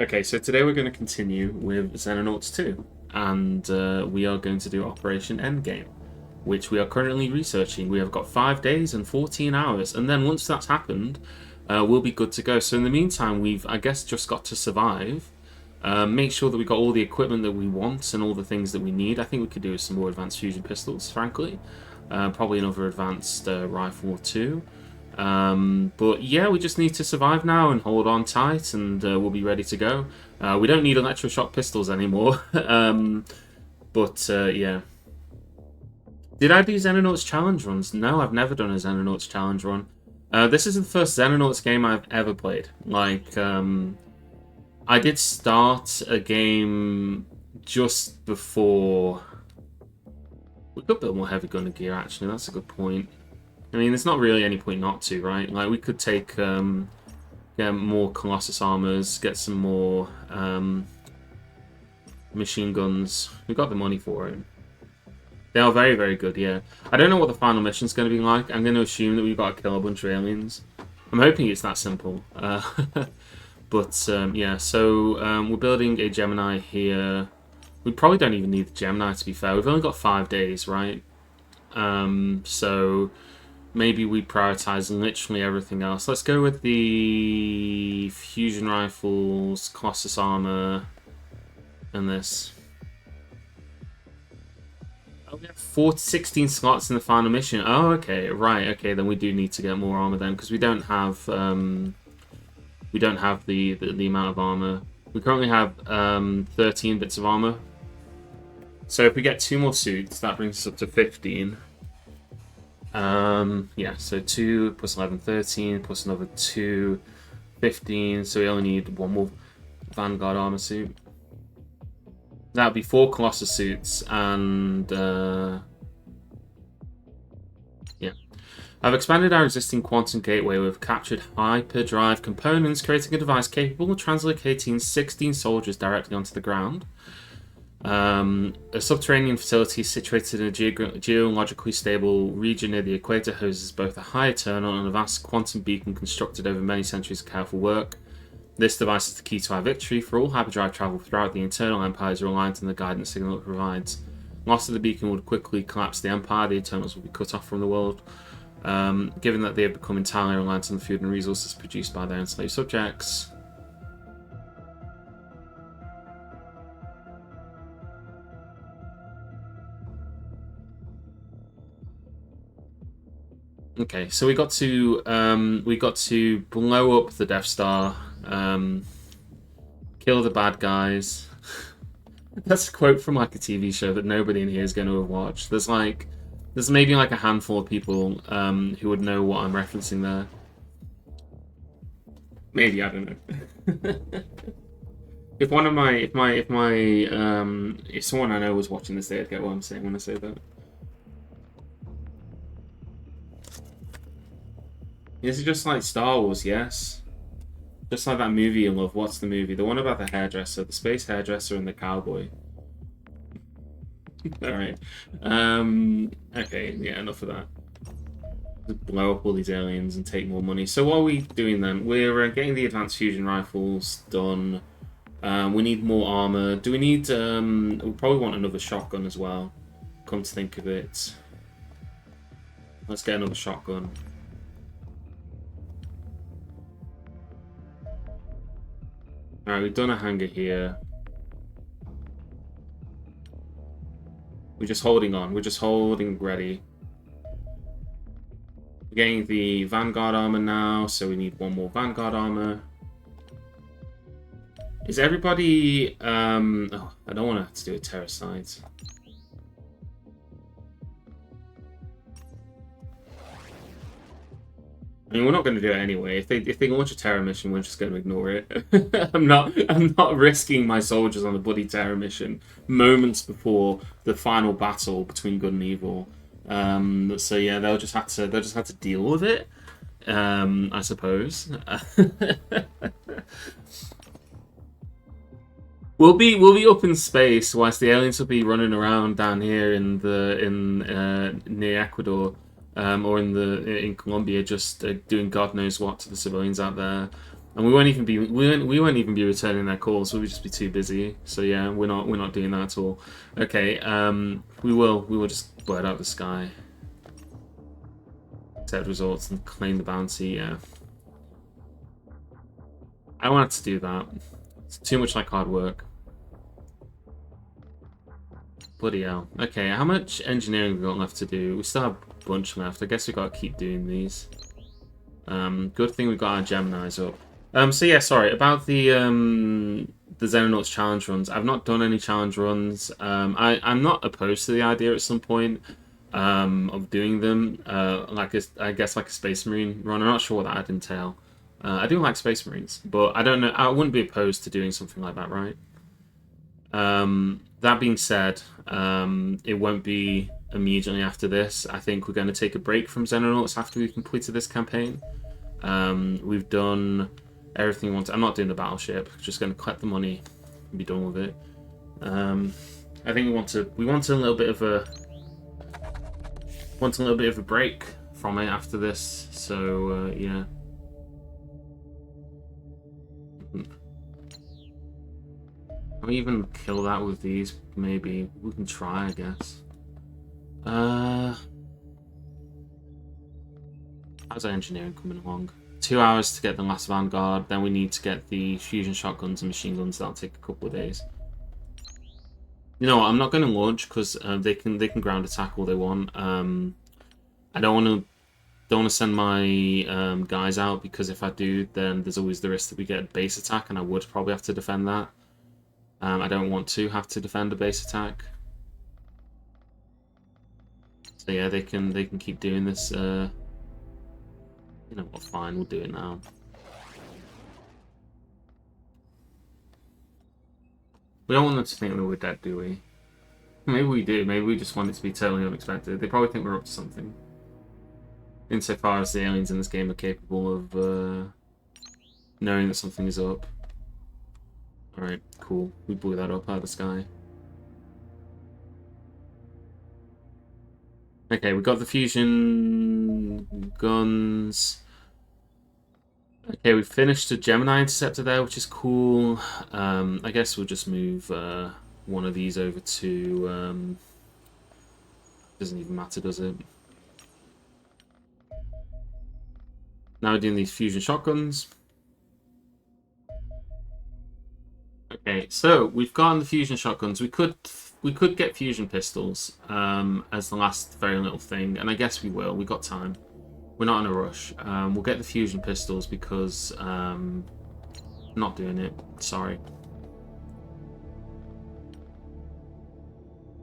Okay, so today we're going to continue with Xenonauts 2, and we are going to do Operation Endgame, which we are currently researching. We have got 5 days and 14 hours, and then once that's happened, we'll be good to go. So in the meantime, we've, I guess, just got to survive, make sure that we got all the equipment that we want and all the things that we need. I think we could do with some more advanced fusion pistols, frankly. Probably another advanced rifle or two. But yeah, we just need to survive now and hold on tight, and we'll be ready to go. We don't need electroshock pistols anymore. Yeah. Did I do Xenonauts challenge runs? No, I've never done a Xenonauts challenge run. This is the first Xenonauts game I've ever played. I did start a game just before. We could build more heavy gunner gear, actually. That's a good point. I mean, there's not really any point not to, right? Like, we could take, get more Colossus armors, get some more, machine guns. We got the money for it. They are very, very good, yeah. I don't know what the final mission's going to be like. I'm going to assume that we've got to kill a bunch of aliens. I'm hoping it's that simple. Yeah, so we're building a Gemini here. We probably don't even need the Gemini, to be fair. We've only got 5 days, right? So maybe we prioritize literally everything else. Let's go with the fusion rifles, Colossus armor, and this. Oh, we have 16 slots in the final mission. Oh, okay, right. Okay, then we do need to get more armor then, because we don't have the amount of armor. We currently have 13 bits of armor. So if we get 2 more suits, that brings us up to 15. Yeah, so 2 plus 11, 13, plus another 2, 15. So we only need 1 more Vanguard armor suit. That would be 4 Colossus suits, and yeah. I've expanded our existing quantum gateway with captured hyperdrive components, creating a device capable of translocating 16 soldiers directly onto the ground. A subterranean facility situated in a geologically stable region near the equator houses both a high eternal and a vast quantum beacon constructed over many centuries of careful work. This device is the key to our victory, for all hyperdrive travel throughout the internal empire is reliant on the guidance signal it provides. Loss of the beacon would quickly collapse the empire, the Eternals would be cut off from the world. Given that they have become entirely reliant on the food and resources produced by their enslaved subjects. Okay, so we got to blow up the Death Star, kill the bad guys. That's a quote from like a TV show that nobody in here is going to have watched. There's maybe like a handful of people who would know what I'm referencing there. Maybe, I don't know. If someone I know was watching this, they'd get what I'm saying when I say that. This is just like Star Wars, yes. Just like that movie you love. What's the movie? The one about the hairdresser, the space hairdresser and the cowboy. Alright. Okay, yeah, enough of that. Just blow up all these aliens and take more money. So what are we doing then? We're getting the advanced fusion rifles done. We need more armor. Do we need... we probably want another shotgun as well. Come to think of it. Let's get another shotgun. Alright, we've done a hangar here. We're just holding on. We're just holding ready. We're getting the Vanguard armor now, so we need 1 more Vanguard armor. Is everybody... Oh, I don't want to have to do a terracite. I mean, we're not going to do it anyway. If they launch a terror mission, we're just going to ignore it. I'm not risking my soldiers on a bloody terror mission moments before the final battle between good and evil. So yeah, they'll just have to deal with it. I suppose. We'll be up in space whilst the aliens will be running around down here near Ecuador. Or in Colombia, just doing God knows what to the civilians out there. And we won't even be returning their calls. We'll just be too busy. So yeah, we're not doing that at all. Okay, we will just blurt out the sky. Set results and claim the bounty. Yeah, I wanted to do that. It's too much like hard work. Bloody hell. Okay, how much engineering have we got left to do? We still have a bunch left. I guess we've got to keep doing these. Good thing we've got our Geminis up. So yeah, sorry about the Xenonauts challenge runs. I've not done any challenge runs. I'm not opposed to the idea at some point of doing them. I guess like a Space Marine run. I'm not sure what that'd entail. I do like Space Marines, but I don't know. I wouldn't be opposed to doing something like that, right? That being said, it won't be immediately after this. I think we're going to take a break from Xenonauts after we've completed this campaign. We've done everything we want. I'm not doing the battleship. Just going to collect the money and be done with it. I think we want a little bit of a break from it after this. So yeah. Can we even kill that with these? Maybe we can try, I guess. How's our engineering coming along? 2 hours to get the last Vanguard, then we need to get the fusion shotguns and machine guns. That'll take a couple of days. You know what? I'm not going to launch because they can ground attack all they want. I don't want to send my guys out because if I do, then there's always the risk that we get a base attack, and I would probably have to defend that. I don't want to have to defend a base attack. So yeah, they can keep doing this. You know what? Fine, we'll do it now. We don't want them to think that we're dead, do we? Maybe we do. Maybe we just want it to be totally unexpected. They probably think we're up to something. Insofar as the aliens in this game are capable of knowing that something is up. Alright, cool. We blew that up out of the sky. Okay, we got the fusion guns. Okay, we finished a Gemini interceptor there, which is cool. I guess we'll just move one of these over to... doesn't even matter, does it? Now we're doing these fusion shotguns. Okay, so we've gotten the fusion shotguns. We could get fusion pistols as the last very little thing, and I guess we will. We got time. We're not in a rush. We'll get the fusion pistols because I'm not doing it. Sorry.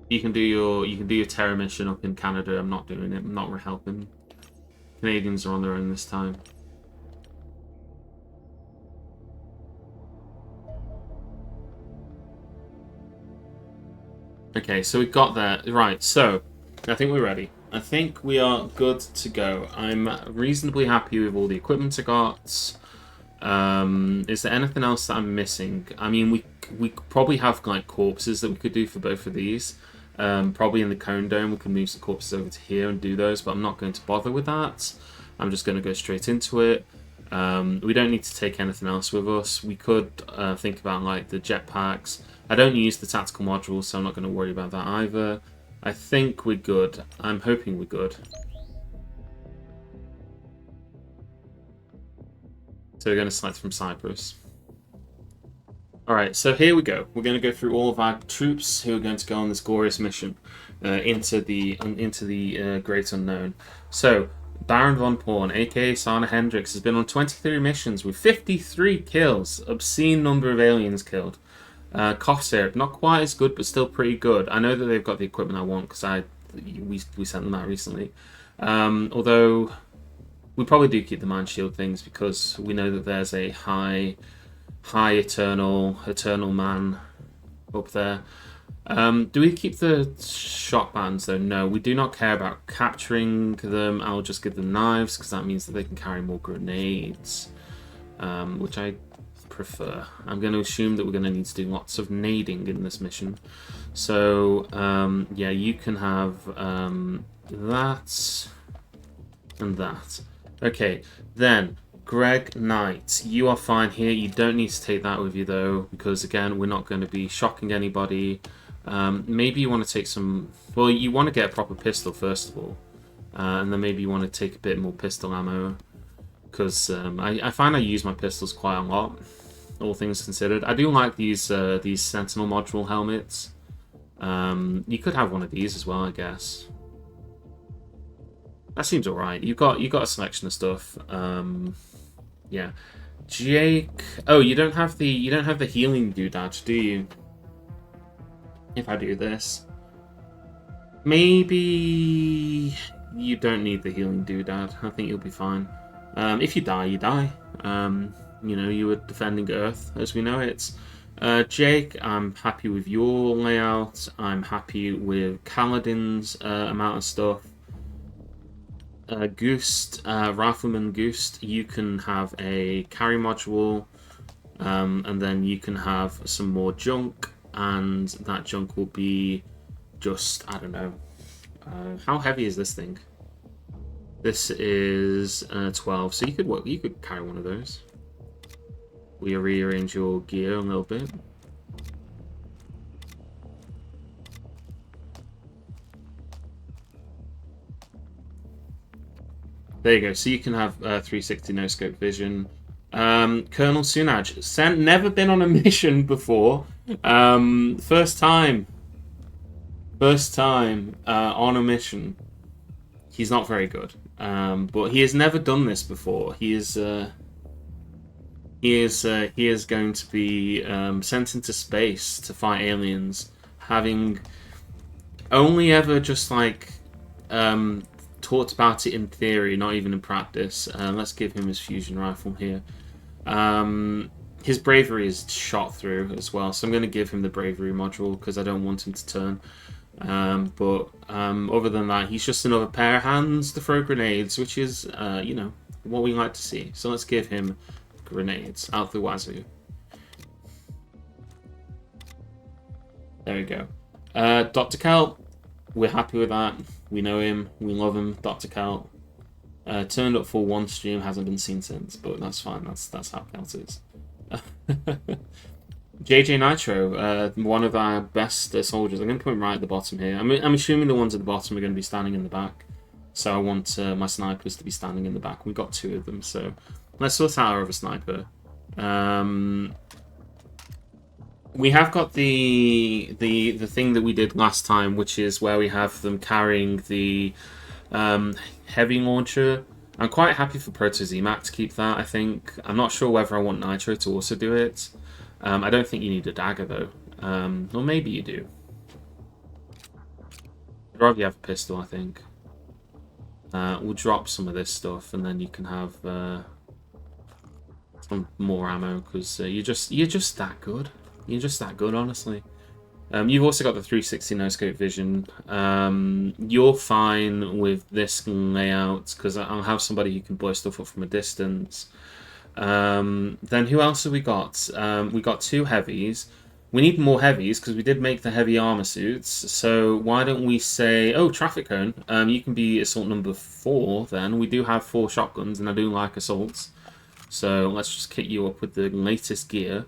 You can do your terror mission up in Canada. I'm not doing it. I'm not helping. Canadians are on their own this time. Okay, so we got there. Right, so I think we're ready. I think we are good to go. I'm reasonably happy with all the equipment I got. Is there anything else that I'm missing? I mean, we probably have like corpses that we could do for both of these. Probably in the cone dome we can move some corpses over to here and do those, but I'm not going to bother with that. I'm just going to go straight into it. We don't need to take anything else with us. We could think about like the jetpacks. I don't use the tactical modules, so I'm not going to worry about that either. I think we're good. I'm hoping we're good. So we're going to select from Cyprus. Alright, so here we go. We're going to go through all of our troops who are going to go on this glorious mission into the Great Unknown. So, Baron von Porn, aka Sana Hendricks, has been on 23 missions with 53 kills. Obscene number of aliens killed. Cough syrup, not quite as good, but still pretty good. I know that they've got the equipment I want because we sent them out recently. Although we probably do keep the mind shield things because we know that there's a high eternal man up there. Do we keep the shot bands though? No, we do not care about capturing them. I'll just give them knives because that means that they can carry more grenades, which I prefer. I'm going to assume that we're going to need to do lots of nading in this mission. So yeah, you can have that and that. Okay, then Greg Knight, you are fine here. You don't need to take that with you though, because again, we're not going to be shocking anybody. Maybe you want to take some... Well, you want to get a proper pistol first of all. And then maybe you want to take a bit more pistol ammo. Because I find I use my pistols quite a lot, all things considered. I do like these Sentinel module helmets. You could have one of these as well, I guess. That seems alright. You've got a selection of stuff. Yeah. Jake... Oh, you don't have the healing doodad, do you? If I do this. Maybe you don't need the healing doodad. I think you'll be fine. If you die, you die. You know, you were defending Earth as we know it. Jake, I'm happy with your layout. I'm happy with Kaladin's amount of stuff. Goost, Rifleman Goost, you can have a carry module, and then you can have some more junk, and that junk will be just, I don't know. How heavy is this thing? This is 12, so you could carry one of those. We rearrange your gear a little bit. There you go. So you can have 360 no scope vision. Colonel Sunaj, never been on a mission before. First time on a mission. He's not very good, but he has never done this before. He is going to be sent into space to fight aliens, having only ever just like talked about it in theory, not even in practice. Let's give him his fusion rifle here. His bravery is shot through as well, so I'm going to give him the bravery module because I don't want him to turn. But other than that, he's just another pair of hands to throw grenades, which is, you know, what we like to see. So let's give him grenades out the wazoo. There we go. Dr. Kelp, we're happy with that. We know him, we love him. Dr. Kelp turned up for one stream, hasn't been seen since, but that's fine. That's how Kelp is. JJ Nitro, one of our best soldiers. I'm going to put him right at the bottom here. I'm assuming the ones at the bottom are going to be standing in the back. So I want my snipers to be standing in the back. We've got two of them, so let's sort out our other sniper. We have got the thing that we did last time, which is where we have them carrying the heavy launcher. I'm quite happy for Proto Z-Mac to keep that, I think. I'm not sure whether I want Nitro to also do it. I don't think you need a dagger, though. Or maybe you do. I'd rather you have a pistol, I think. We'll drop some of this stuff, and then you can have some more ammo, because you're just that good. You're just that good, honestly. You've also got the 360 no-scope vision. You're fine with this layout, because I'll have somebody who can blow stuff up from a distance. Then who else have we got? We got two heavies. We need more heavies because we did make the heavy armor suits. So why don't we say, oh, traffic cone. You can be assault number 4 then. We do have 4 shotguns and I do like assaults. So let's just kit you up with the latest gear.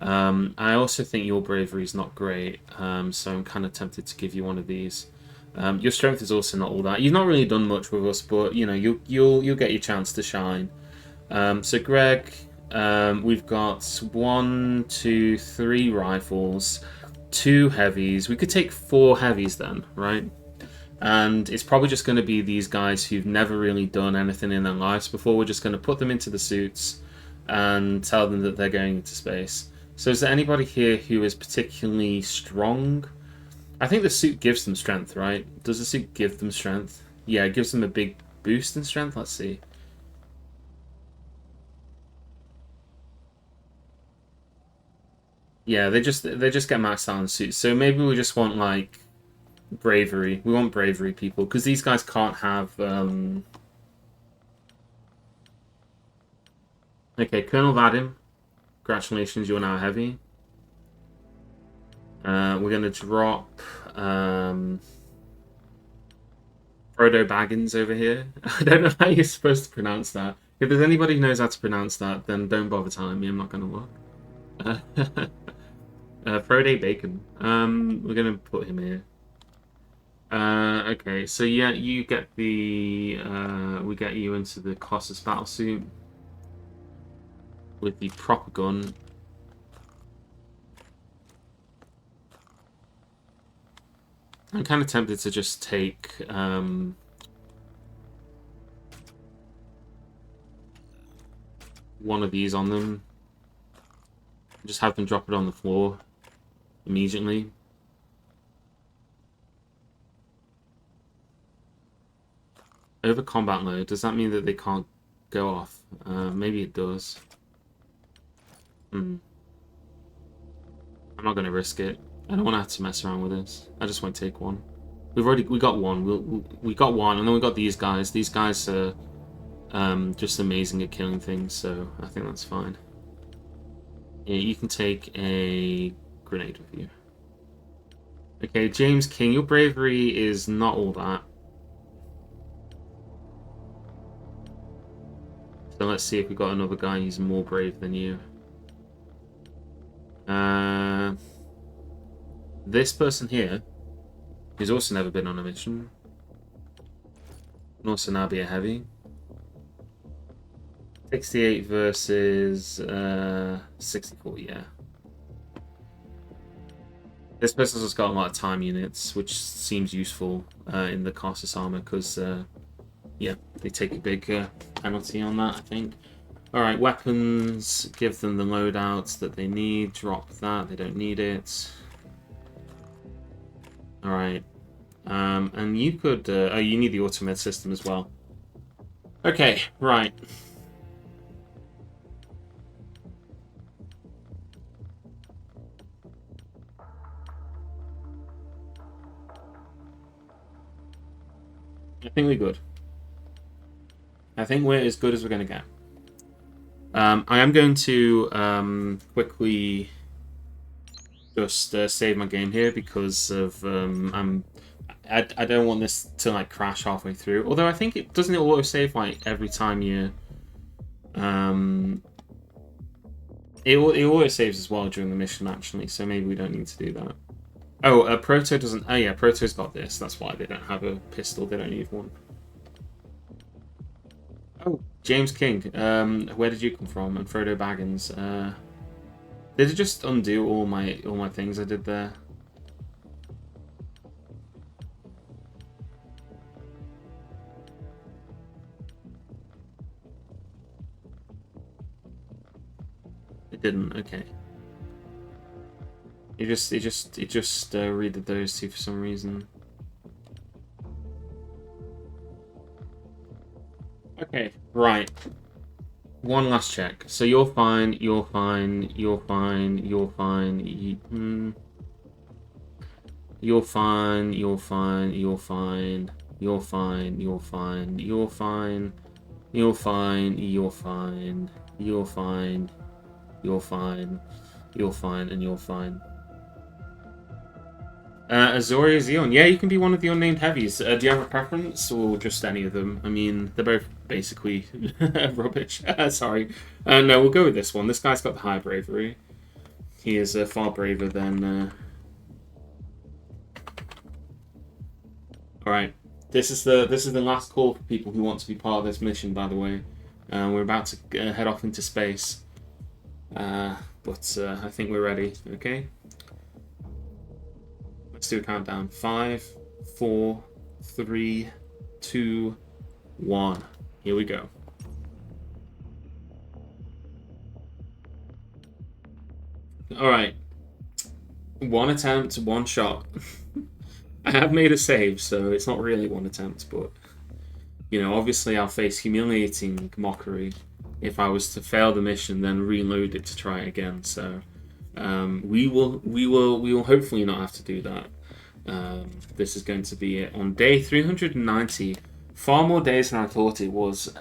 I also think your bravery is not great. So I'm kind of tempted to give you one of these. Your strength is also not all that. You've not really done much with us, but you know, you'll get your chance to shine. So Greg, we've got 1, 2, 3 rifles, 2 heavies. We could take 4 heavies then, right? And it's probably just going to be these guys who've never really done anything in their lives before. We're just going to put them into the suits and tell them that they're going into space. So is there anybody here who is particularly strong? I think the suit gives them strength, right? Does the suit give them strength? Yeah, it gives them a big boost in strength. Let's see. Yeah, they just get maxed out in suits. So maybe we just want like bravery. We want bravery people because these guys can't have. Okay, Colonel Vadim, congratulations, you're now heavy. We're gonna drop Frodo Baggins over here. I don't know how you're supposed to pronounce that. If there's anybody who knows how to pronounce that, then don't bother telling me. I'm not going to look. Friday Bacon. We're going to put him here. Okay, so yeah, you get the... we get you into the Colossus battlesuit with the proper gun. I'm kind of tempted to just take... one of these on them. Just have them drop it on the floor immediately. Over combat mode, does that mean that they can't go off? Maybe it does. I'm not going to risk it. I don't want to have to mess around with this. I just want to take one. We got one. We got one, and then we got these guys. These guys are just amazing at killing things, so I think that's fine. Yeah, you can take a grenade with you. Okay, James King, your bravery is not all that. So let's see if we got another guy who's more brave than you. This person here, who's also never been on a mission, can also now be a heavy. 68 versus 64, yeah. This person's just got a lot of time units, which seems useful in the Colossus armor, because, yeah, they take a big penalty on that, I think. Alright, weapons, give them the loadouts that they need, drop that, they don't need it. Alright, and you could, oh, you need the automed system as well. Okay, right. I think we're good. I think we're as good as we're going to get. I am going to quickly just save my game here because of I don't want this to like crash halfway through. Although I think it doesn't auto save like every time you it auto saves as well during the mission actually. So maybe we don't need to do that. Oh, Proto doesn't. Oh yeah, Proto's got this. That's why they don't have a pistol. They don't need one. Oh, James King. Where did you come from? And Frodo Baggins. Did it just undo all my things I did there? It didn't. Okay. It just redid those two for some reason. Okay, right. One last check. So you're fine, you're fine, you're fine, you're fine, you're fine, you're fine, you're fine, you're fine, you're fine, you're fine, you're fine, you're fine, you're fine, you're fine, you're fine, and you're fine. Azoria Xeon. Yeah, you can be one of the unnamed heavies. Do you have a preference, or just any of them? I mean, they're both basically rubbish. Sorry. No, we'll go with this one. This guy's got the high bravery. He is far braver than... Alright. This is the last call for people who want to be part of this mission, by the way. We're about to head off into space. But I think we're ready, okay? Let's do a countdown. 5, 4, 3, 2, 1. Here we go. Alright. One attempt, one shot. I have made a save, so it's not really one attempt, but... You know, obviously I'll face humiliating mockery if I was to fail the mission, then reload it to try it again, so... we will hopefully not have to do that. This is going to be it on day 390. Far more days than I thought it was.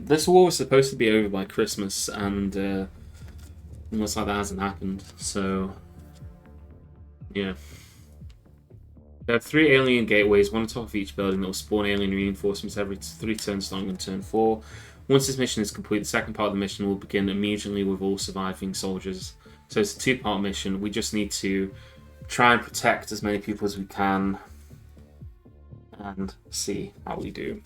This war was supposed to be over by Christmas, and looks like that hasn't happened. So, yeah. There are 3 alien gateways, one on top of each building that will spawn alien reinforcements every 3 turns starting on turn 4. Once this mission is complete, the second part of the mission will begin immediately with all surviving soldiers. So it's a 2-part mission. We just need to try and protect as many people as we can and see how we do.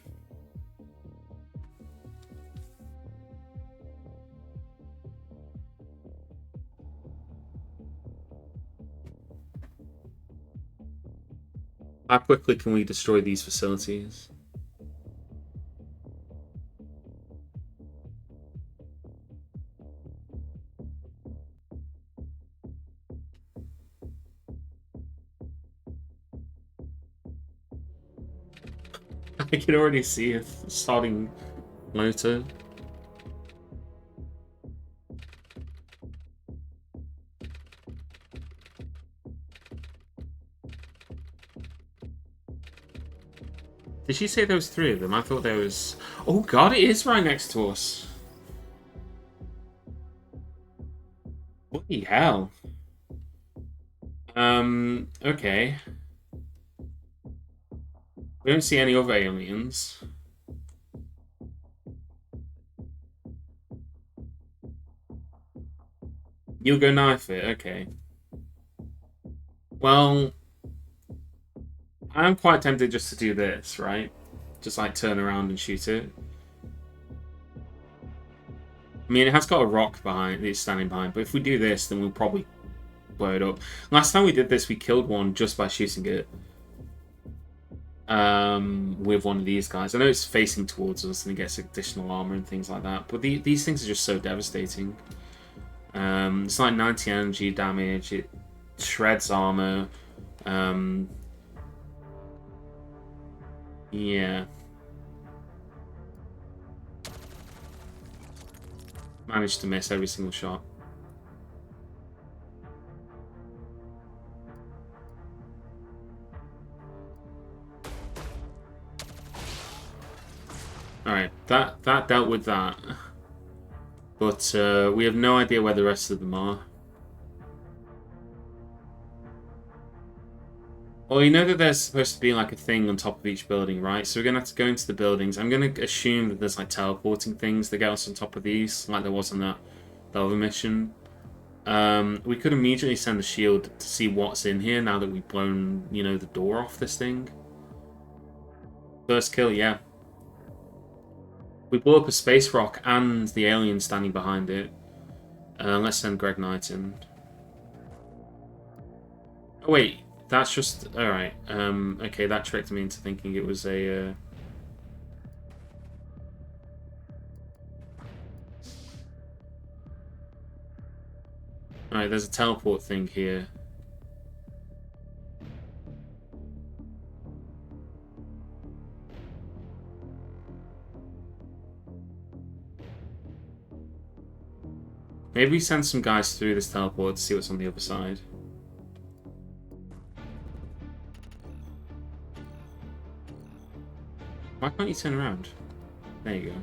How quickly can we destroy these facilities? I can already see it starting motor. Did she say there was 3 of them? I thought there was... Oh god, it is right next to us. Bloody hell. Okay. We don't see any other aliens. You'll go knife it, okay. Well, I'm quite tempted just to do this, right? Just like turn around and shoot it. I mean, it has got a rock behind it's standing behind, but if we do this, then we'll probably blow it up. Last time we did this, we killed one just by shooting it. With one of these guys. I know it's facing towards us and it gets additional armor and things like that, but these things are just so devastating. It's like 90 energy damage, it shreds armor. Yeah. Managed to miss every single shot. Alright, that dealt with that. But we have no idea where the rest of them are. Well, you know that there's supposed to be like a thing on top of each building, right? So we're going to have to go into the buildings. I'm going to assume that there's like teleporting things that get us on top of these, like there was on that other mission. We could immediately send the shield to see what's in here now that we've blown, you know, the door off this thing. First kill, yeah. We blew up a space rock and the alien standing behind it. Let's send Greg Knight in. Oh wait, that's just... Alright, okay, that tricked me into thinking it was a... Alright, there's a teleport thing here. Maybe we send some guys through this teleport to see what's on the other side. Why can't you turn around? There you go.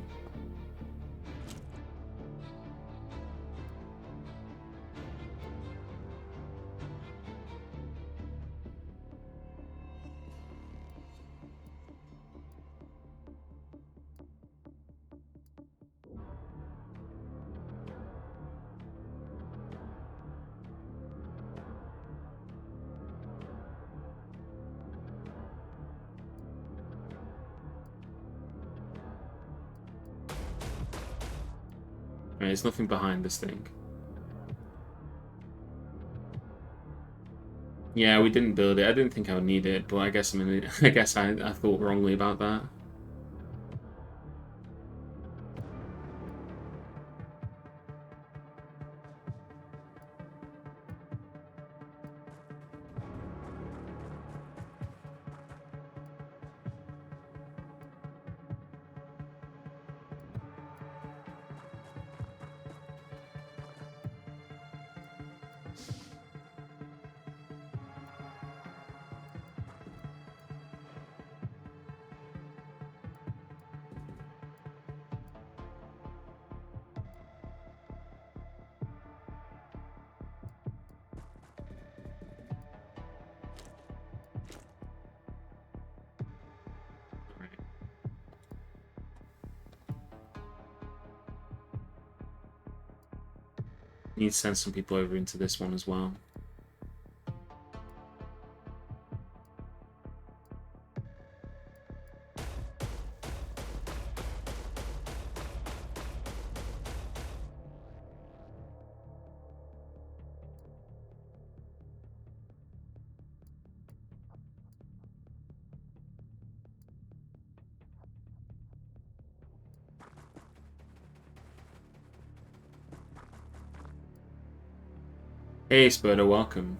Right, there's nothing behind this thing. Yeah, we didn't build it. I didn't think I would need it, but I guess I guess I thought wrongly about that. Need to send some people over into this one as well. Hey, Spurdo, welcome.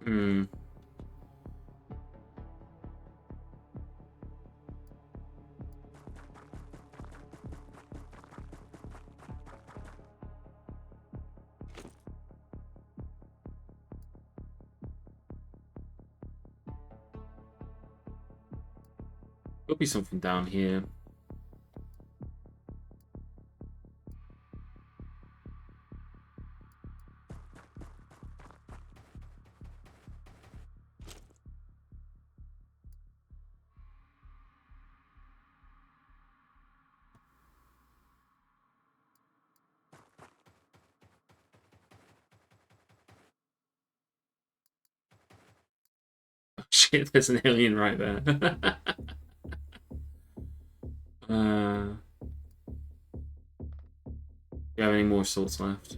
Hmm. Could be something down here. Shit, there's an alien right there. Do you have any more swords left?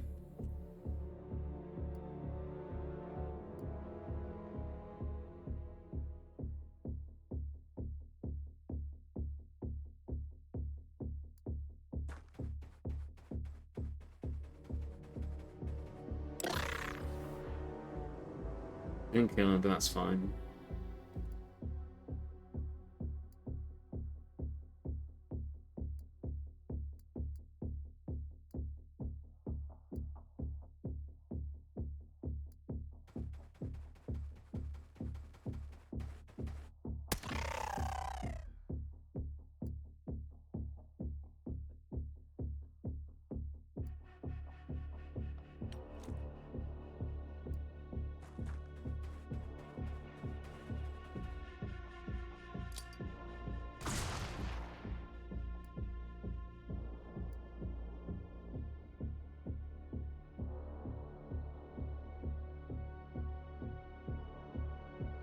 Didn't kill him, but that's fine.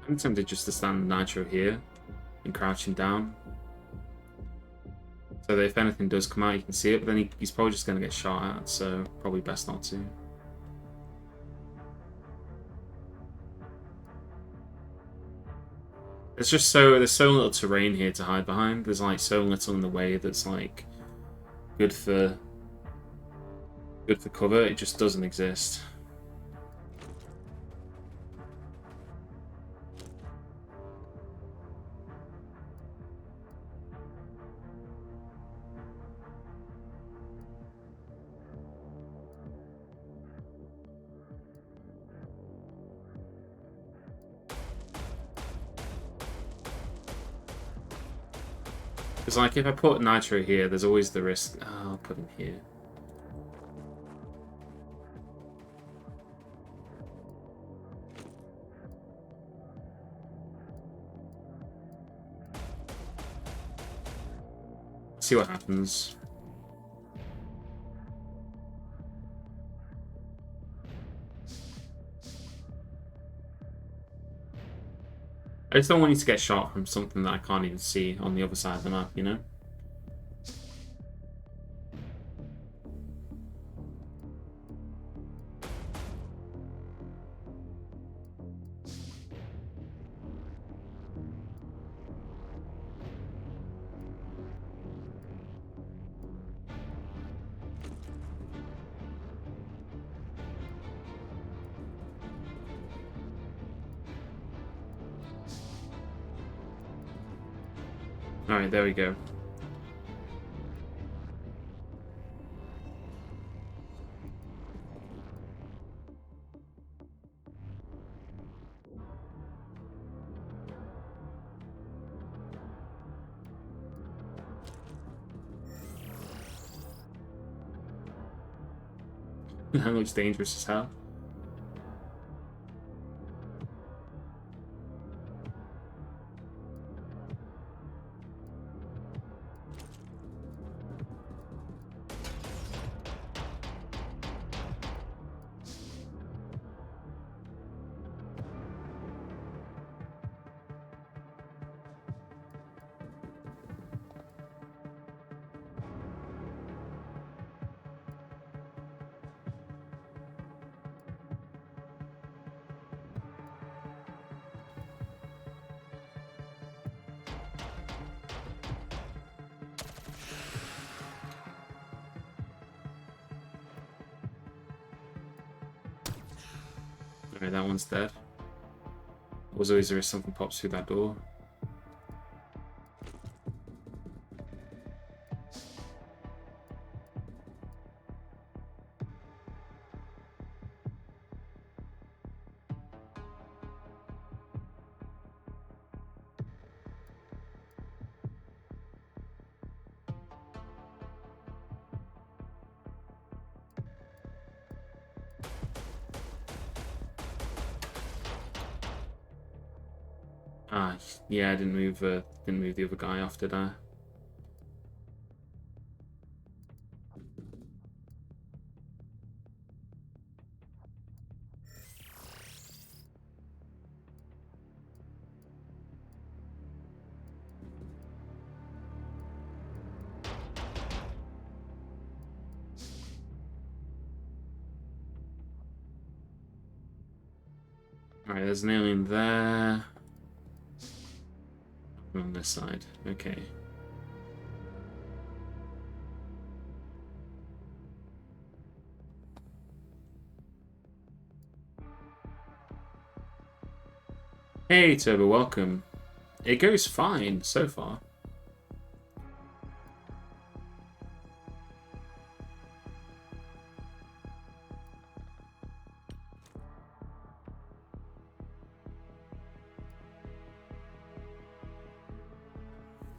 I'm tempted just to stand Nitro here and crouching down. So that if anything does come out, you can see it, but then he's probably just going to get shot at, so probably best not to. It's just there's so little terrain here to hide behind. There's like so little in the way that's like good for cover. It just doesn't exist. Because like if I put Nitro here, there's always the risk. Oh, I'll put him here. See what happens. I just don't want you to get shot from something that I can't even see on the other side of the map, you know? Alright, there we go. That looks dangerous as hell. Alright, that one's dead. Was always there if something pops through that door. Ah, yeah, I didn't move the other guy off, did I? Alright, there's an alien there. On this side, okay. Hey Turbo, welcome. It goes fine so far.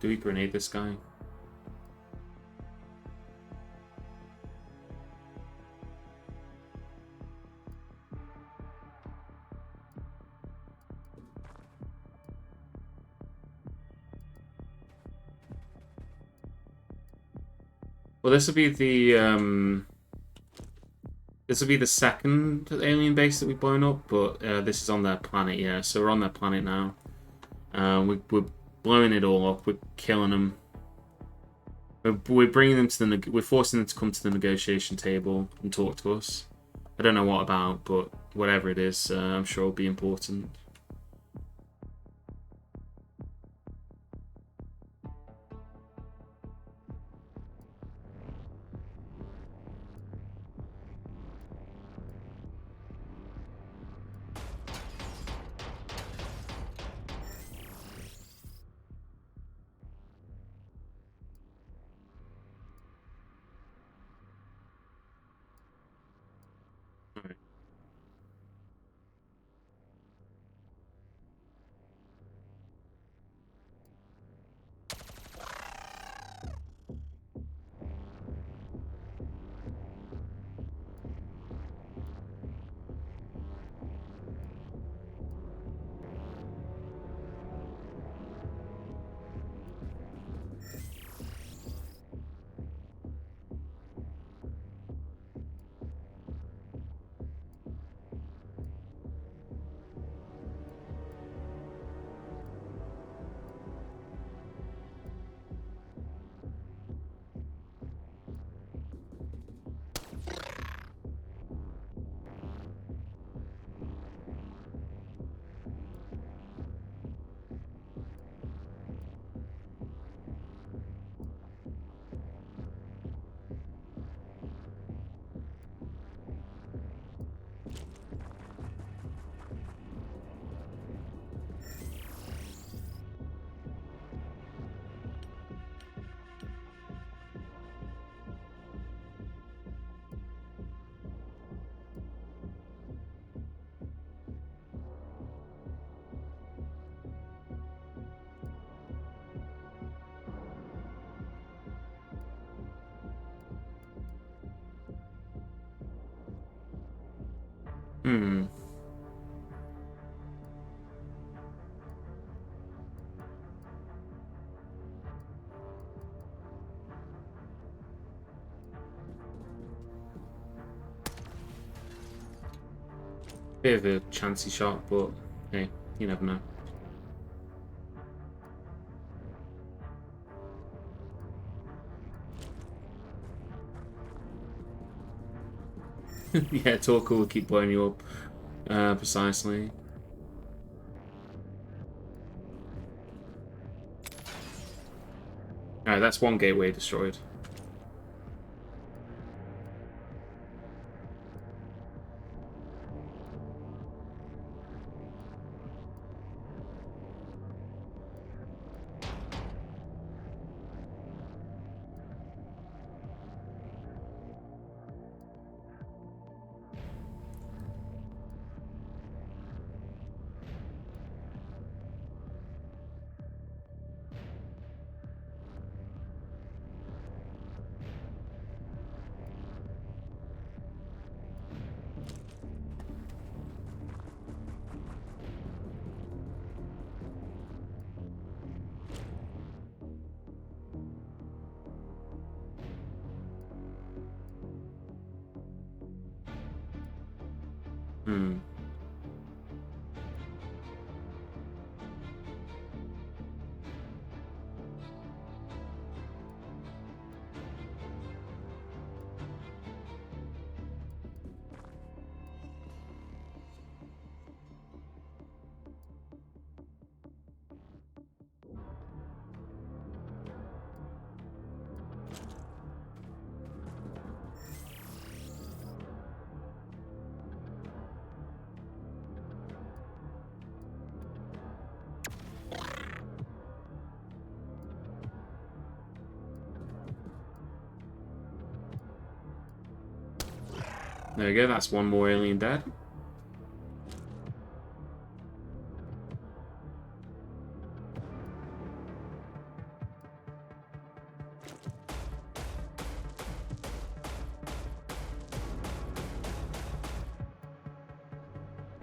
Do we grenade this guy? Well, this will be the second alien base that we've blown up, but this is on their planet, yeah. So we're on their planet now. We're blowing it all up. We're killing them. We're bringing them to we're forcing them to come to the negotiation table and talk to us. I don't know what about, but whatever it is, I'm sure it'll be important. Hmm. Bit of a chancy shot, but hey, you never know. Yeah, Torque will keep blowing you up. Precisely. Alright, that's one gateway destroyed. Hmm. There we go, that's one more alien dead.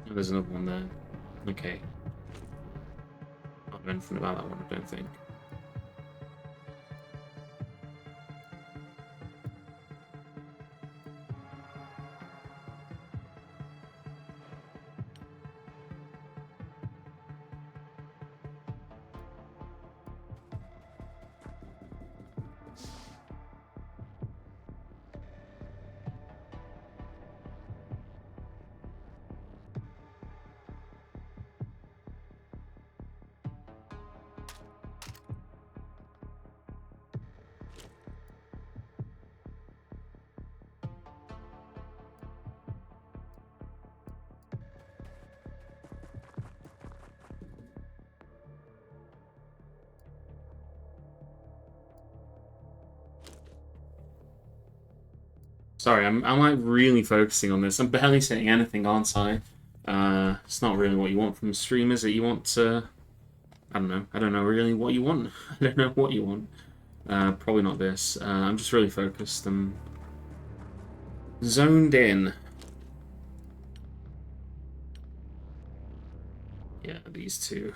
Oh, there's another one there. Okay. Not know anything about that one, I don't think. Sorry, I'm like really focusing on this. I'm barely saying anything, aren't I? It's not really what you want from streamers. That you want to. I don't know. I don't know really what you want. I don't know what you want. Probably not this. I'm just really focused. I'm zoned in. Yeah, these two.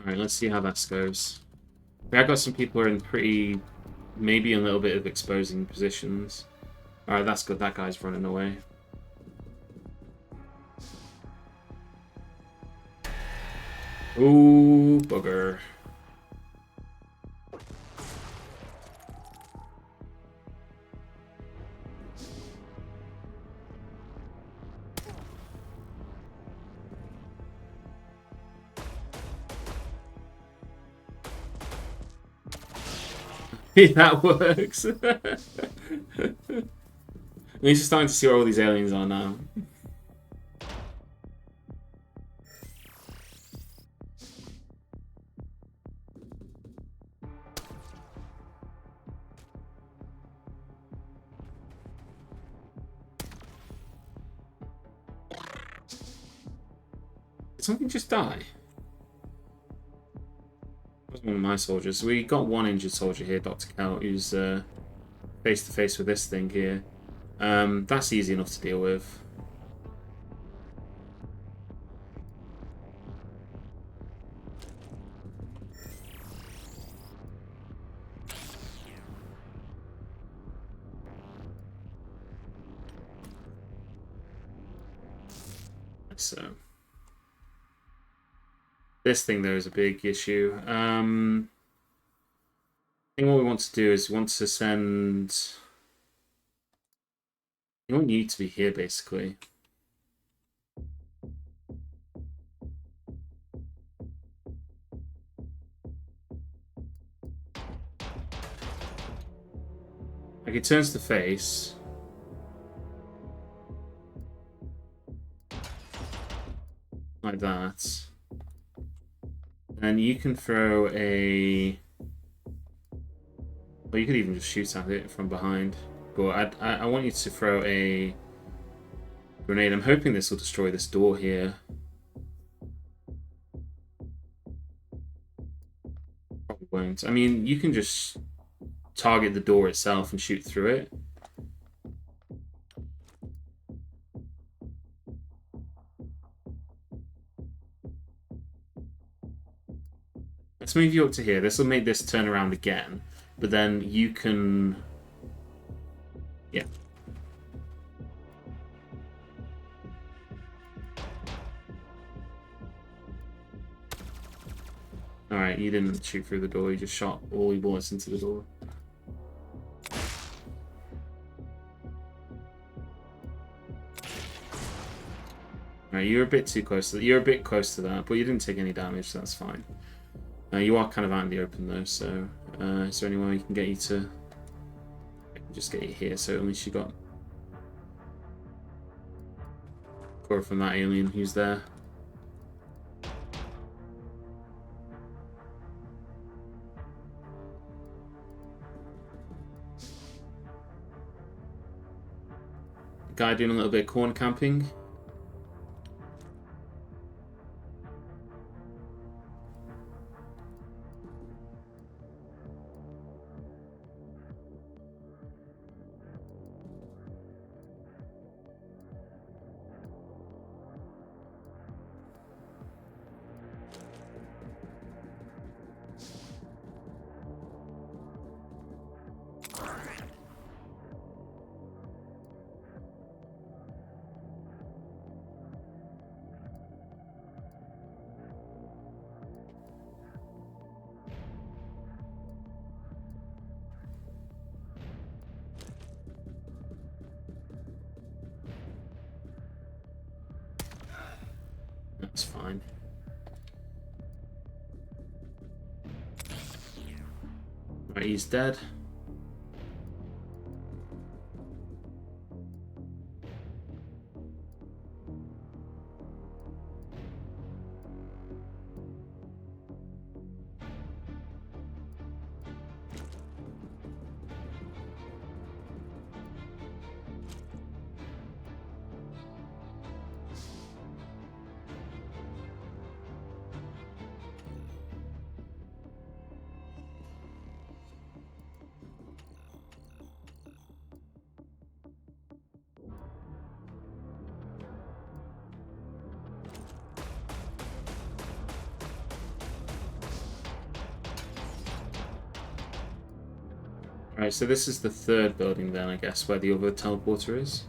Alright, let's see how that goes. I got some people who are in pretty, maybe a little bit of exposing positions. Alright, that's good. That guy's running away. Ooh, bugger. That works. At least you're starting to see where all these aliens are now. Did something just die? One of my soldiers. We got one injured soldier here, Dr. Kaut, who's face to face with this thing here. That's easy enough to deal with. So this thing though is a big issue. I think what we want to do is we want to send. You want you to be here basically. Like it turns to face. Like that. And you can throw a... Well, you could even just shoot at it from behind. But I want you to throw a grenade. I'm hoping this will destroy this door here. Probably won't. I mean, you can just target the door itself and shoot through it. Let's move you up to here. This will make this turn around again. But then you can... Yeah. Alright, you didn't shoot through the door. You just shot all your bullets into the door. Alright, you're a bit too close to that. You're a bit close to that, but you didn't take any damage, so that's fine. You are kind of out in the open though, so is there any way we can get you to... I can just get you here, so at least you got cover from that alien who's there. Guy doing a little bit of corner camping. That's fine. Right, he's dead. Right, so this is the third building then, I guess, where the other teleporter is.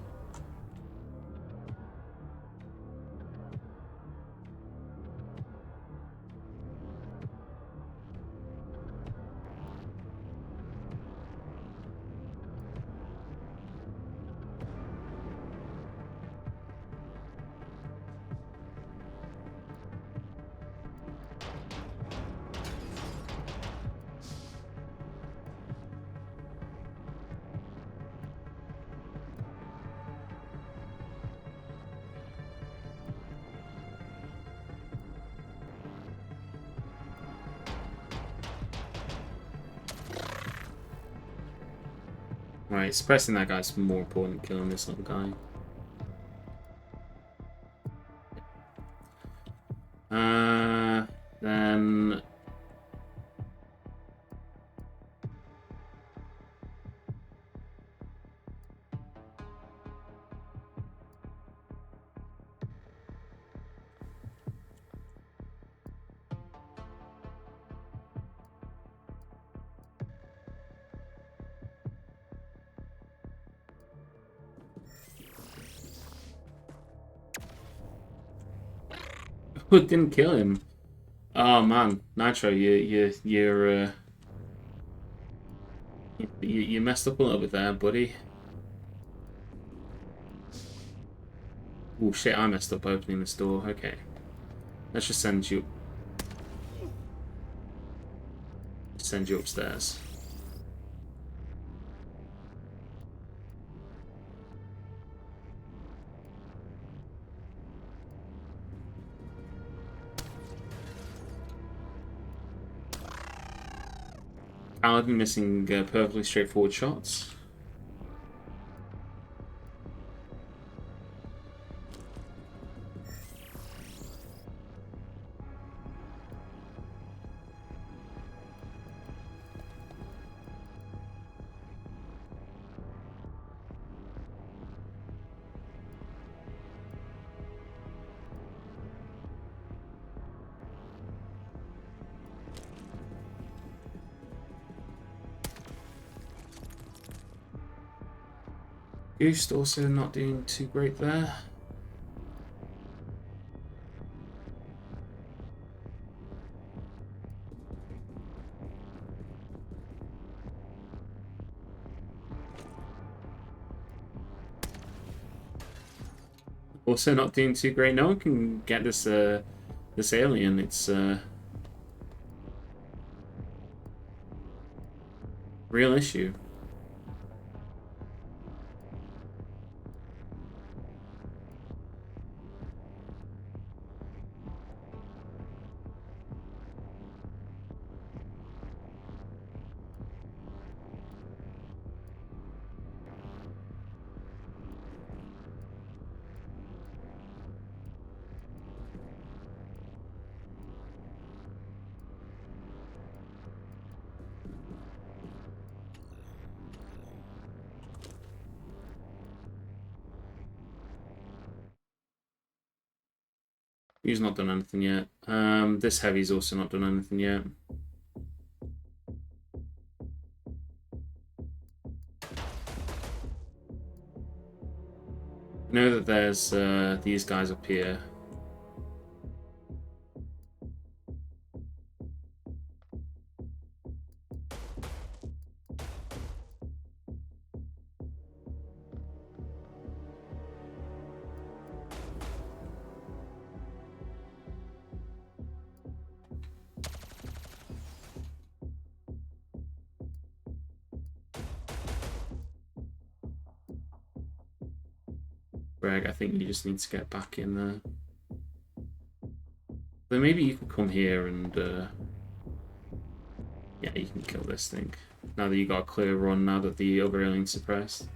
Right, suppressing that guy's more important than killing this little guy. Then it didn't kill him. Oh man, Nitro, you messed up a little bit there, buddy. Oh shit, I messed up opening this door. Okay, let's just send you upstairs. Paladin missing perfectly straightforward shots. Goose also not doing too great there. Also not doing too great. No one can get this this alien. It's real issue. He's not done anything yet. This heavy's also not done anything yet. I know that there's these guys up here. Greg, I think you just need to get back in there. Then maybe you could come here and yeah, you can kill this thing. Now that you got a clear run, now that the other alien's suppressed.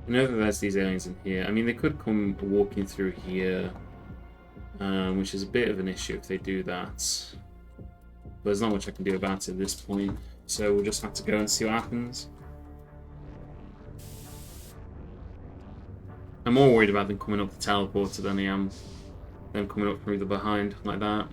I know that there's these aliens in here. I mean, they could come walking through here, which is a bit of an issue if they do that. But there's not much I can do about it at this point, so we'll just have to go and see what happens. I'm more worried about them coming up the teleporter than I am them coming up through the behind like that.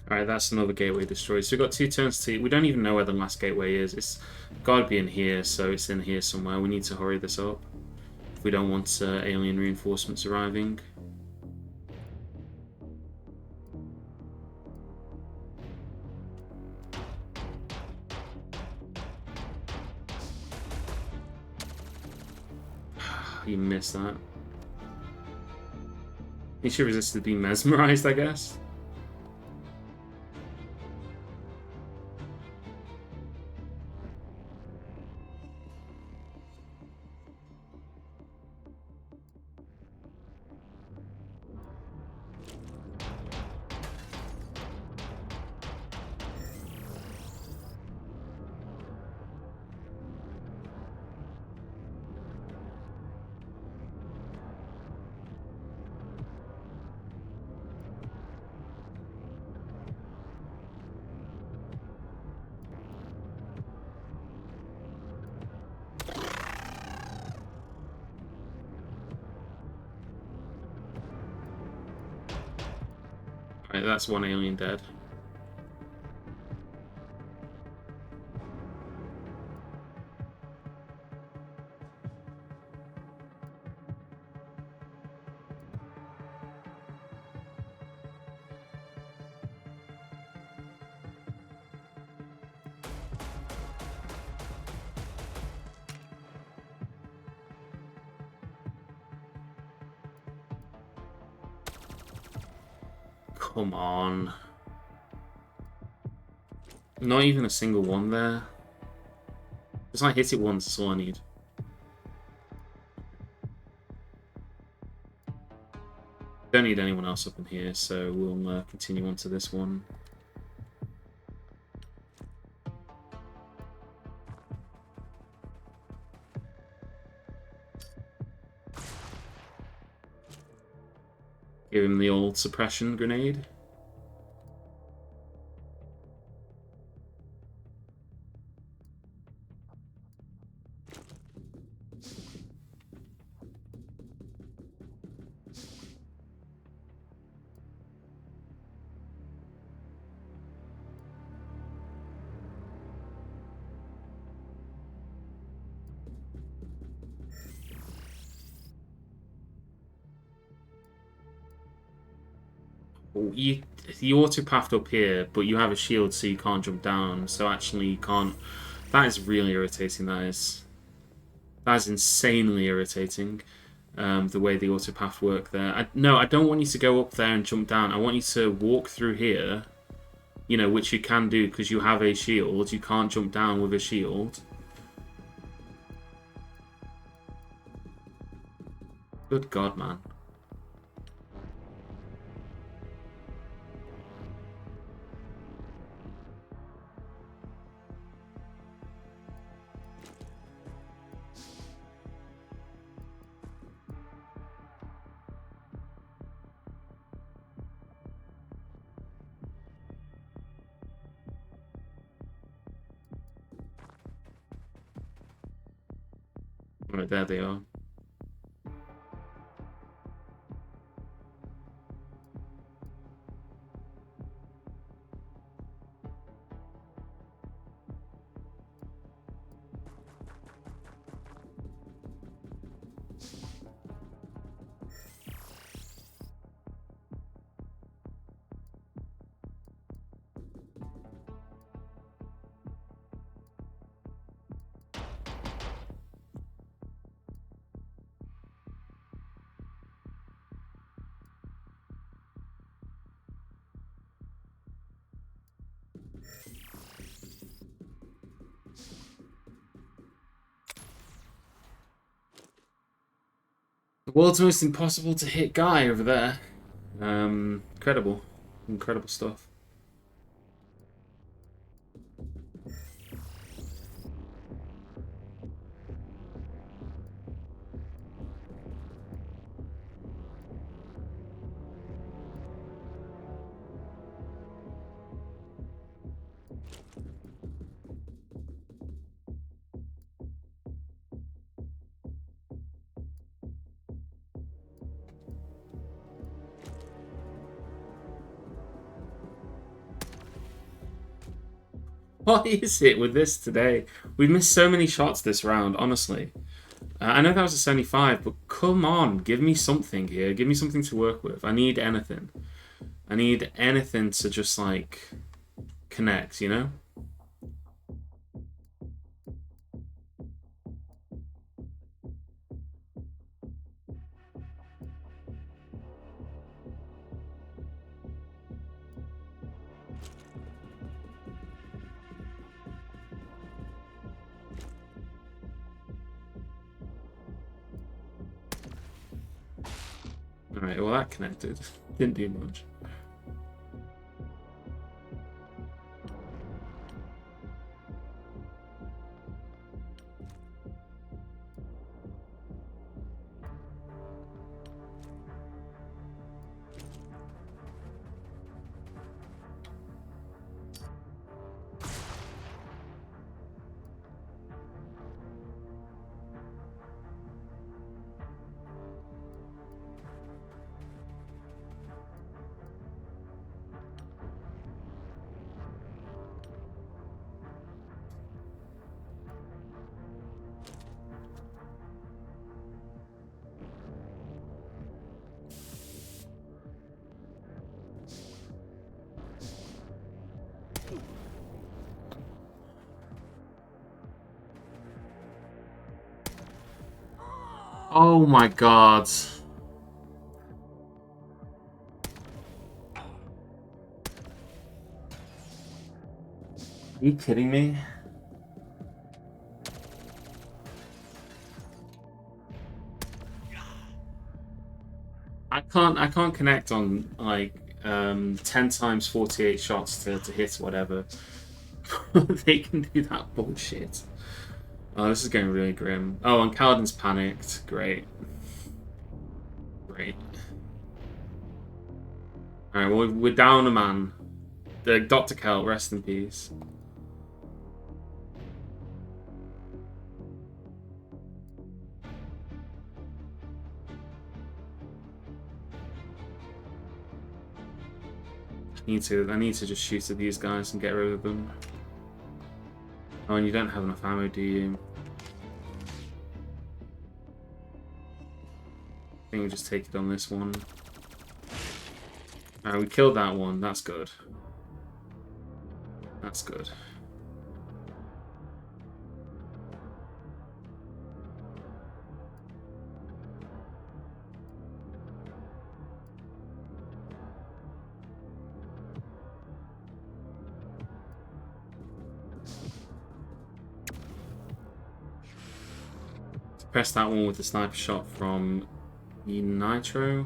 Alright, that's another gateway destroyed. So we've got 2 turns to... We don't even know where the last gateway is. It's got to be in here, so it's in here somewhere. We need to hurry this up if we don't want alien reinforcements arriving. You missed that. He should have resisted being mesmerized, I guess. Right, that's one alien dead. Come on. Not even a single one there. Just like hit it once, that's all I need. Don't need anyone else up in here, so we'll continue on to this one. Give him the old suppression grenade. Oh, you auto-pathed up here, but you have a shield so you can't jump down, so actually you can't... That is really irritating, that is. That is insanely irritating, the way the auto-path work there. No, I don't want you to go up there and jump down. I want you to walk through here, you know, which you can do because you have a shield. You can't jump down with a shield. Good God, man. Right, there they are. The world's most impossible to hit guy over there. Incredible. Incredible stuff. What is it with this today? We've missed so many shots this round, honestly. I know that was a 75, but come on, give me something here. Give me something to work with. I need anything. I need anything to just, like, connect, you know? Alright, well that connected. Didn't do much. Oh my god. Are you kidding me? I can't connect on like 10 times 48 shots to hit whatever. They can do that bullshit. Oh, this is getting really grim. Oh, and Kaladin's panicked. Great. Great. Alright, well, we're down a man. Dr. Kel, rest in peace. I need to just shoot at these guys and get rid of them. Oh, and you don't have enough ammo, do you? I think we'll just take it on this one. Alright, we killed that one. That's good. That's good. Press that one with the sniper shot from the Nitro.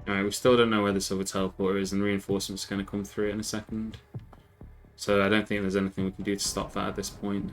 Alright, we still don't know where this other teleporter is, and reinforcements are going to come through it in a second. So I don't think there's anything we can do to stop that at this point.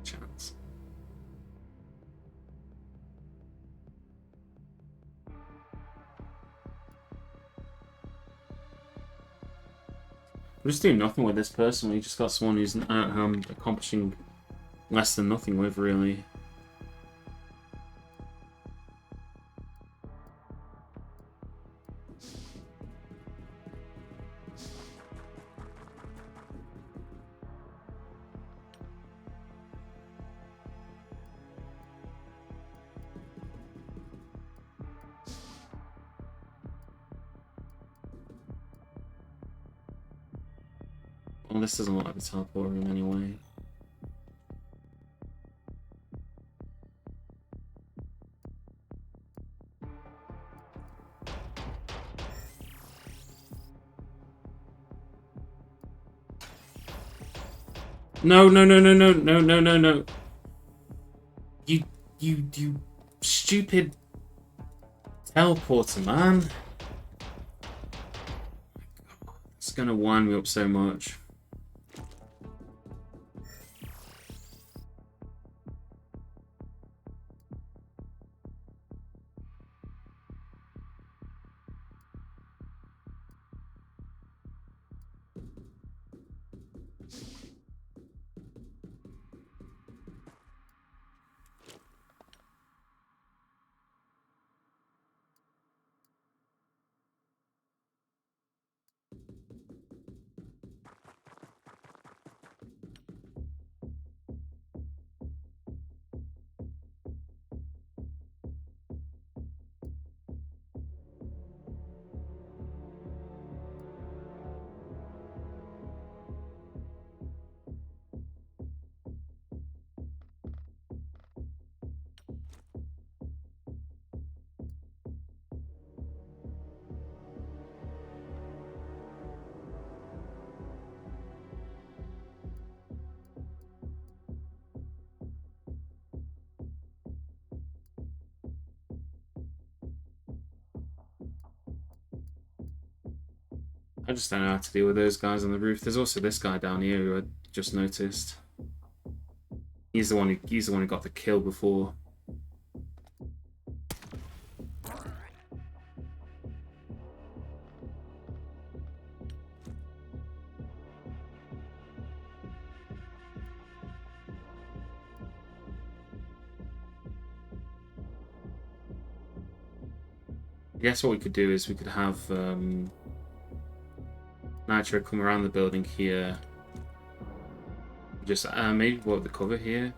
Chance. We're just doing nothing with this person. We just got someone who's accomplishing less than nothing with, really. Well, this doesn't look like a teleport room anyway. No, no, no, no, no, no, no, no, no. You stupid teleporter, man. It's gonna wind me up so much. I just don't know how to deal with those guys on the roof. There's also this guy down here who I just noticed. He's the one who got the kill before. I guess what we could do is we could have Nitro come around the building here. Just maybe blow up the cover here.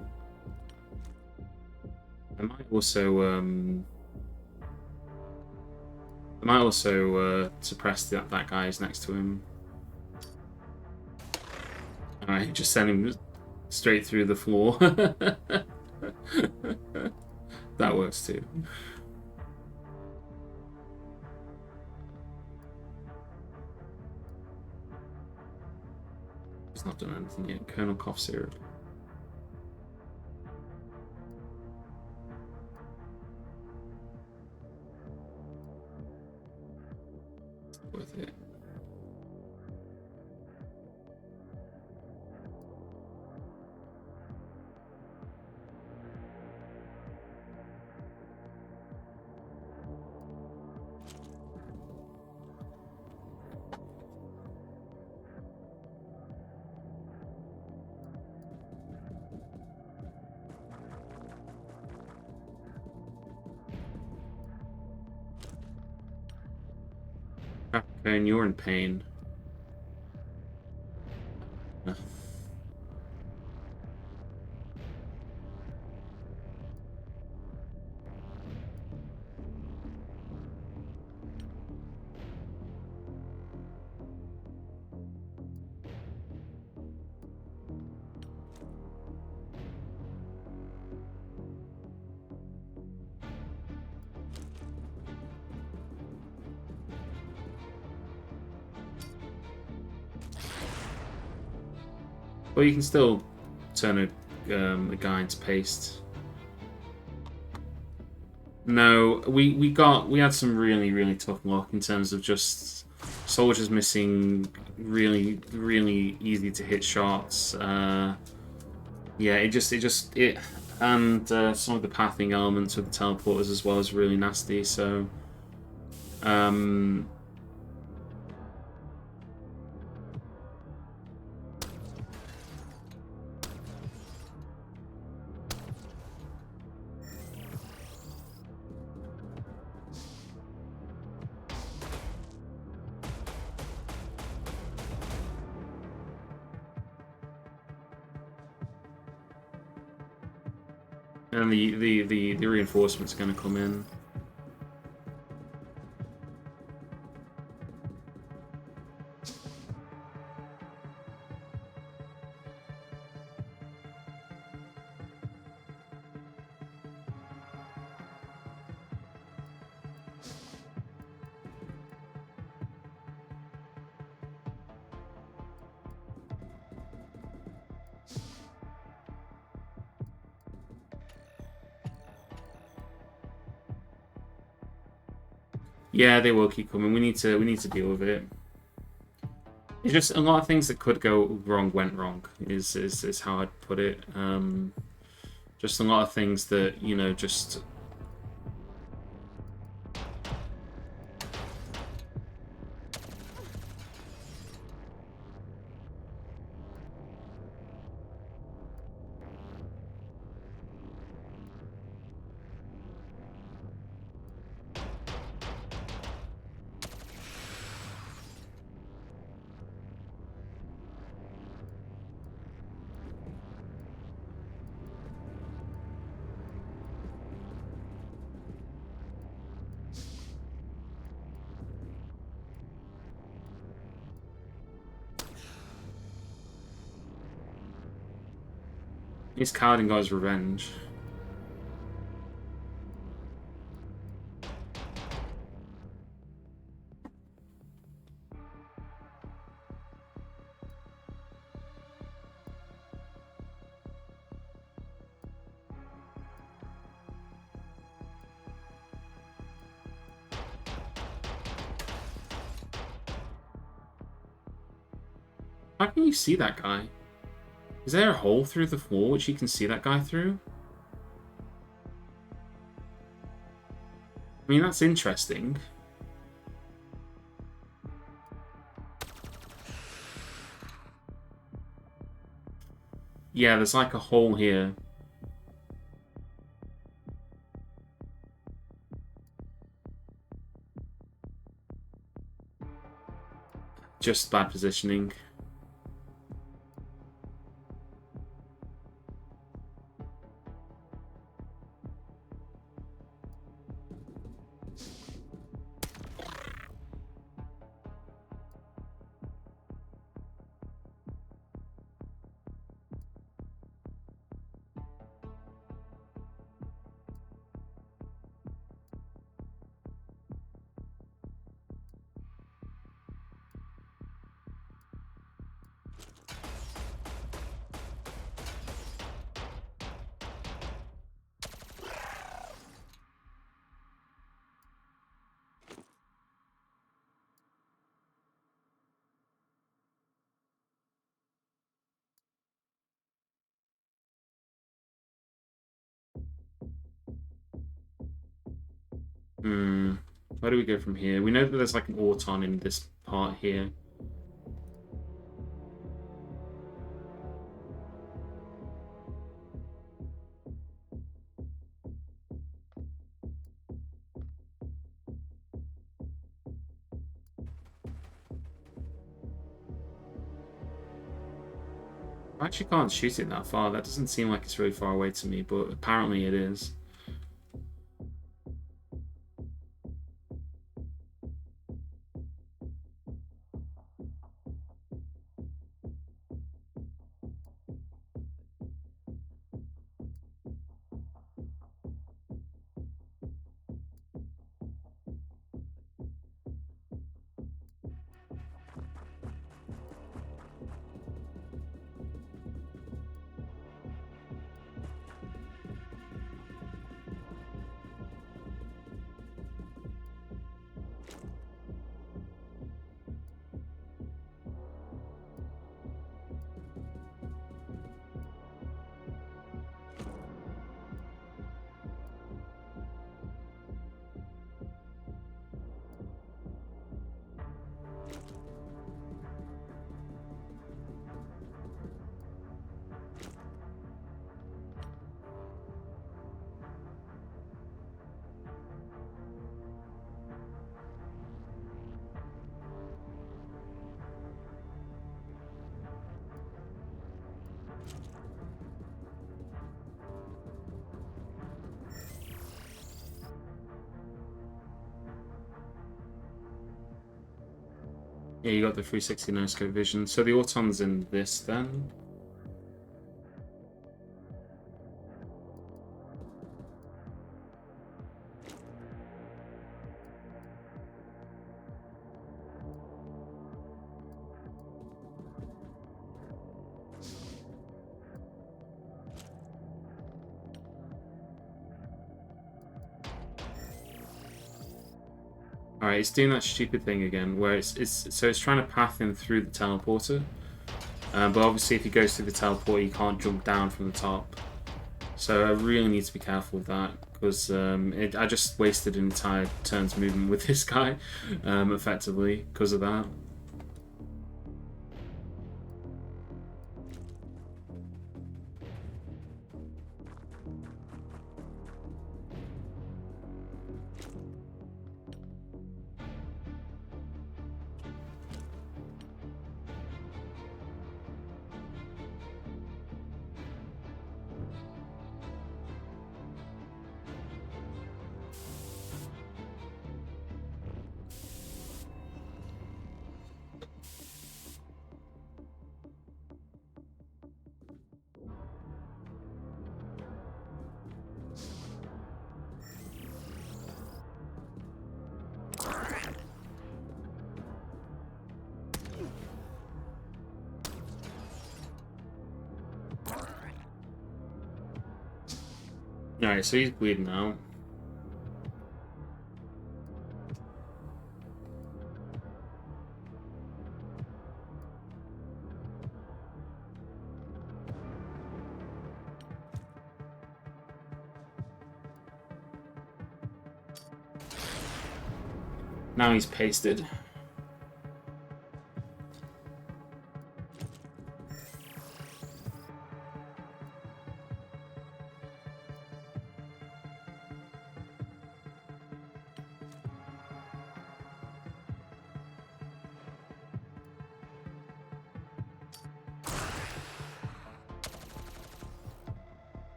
I might also suppress that guy who's next to him. Alright, just send him straight through the floor. That works too. He's not done anything yet. Colonel cough syrup. Worth it. Okay, and you're in pain. Well, you can still turn a guy into paste. No, we had some really tough luck in terms of just soldiers missing really easy to hit shots. Yeah, it and some of the pathing elements with the teleporters as well is really nasty. So. And the reinforcements are going to come in. Yeah, they will keep coming. We need to deal with it. It's just a lot of things that could go wrong went wrong. Is how I'd put it. Just a lot of things that, you know, just. He's Kaladin got his revenge. How can you see that guy? Is there a hole through the floor which you can see that guy through? I mean, that's interesting. Yeah, there's like a hole here. Just bad positioning. Where do we go from here? We know that there's like an Auton in this part here. I actually can't shoot it that far. That doesn't seem like it's really far away to me, but apparently it is. Yeah, you got the 360 no-scope vision. So the Auton's in this then? Alright, it's doing that stupid thing again, where it's trying to path him through the teleporter. But obviously if he goes through the teleporter, he can't jump down from the top. So I really need to be careful with that, because I just wasted an entire turn's movement with this guy, effectively, because of that. Alright, so he's bleeding out. Now he's pasted.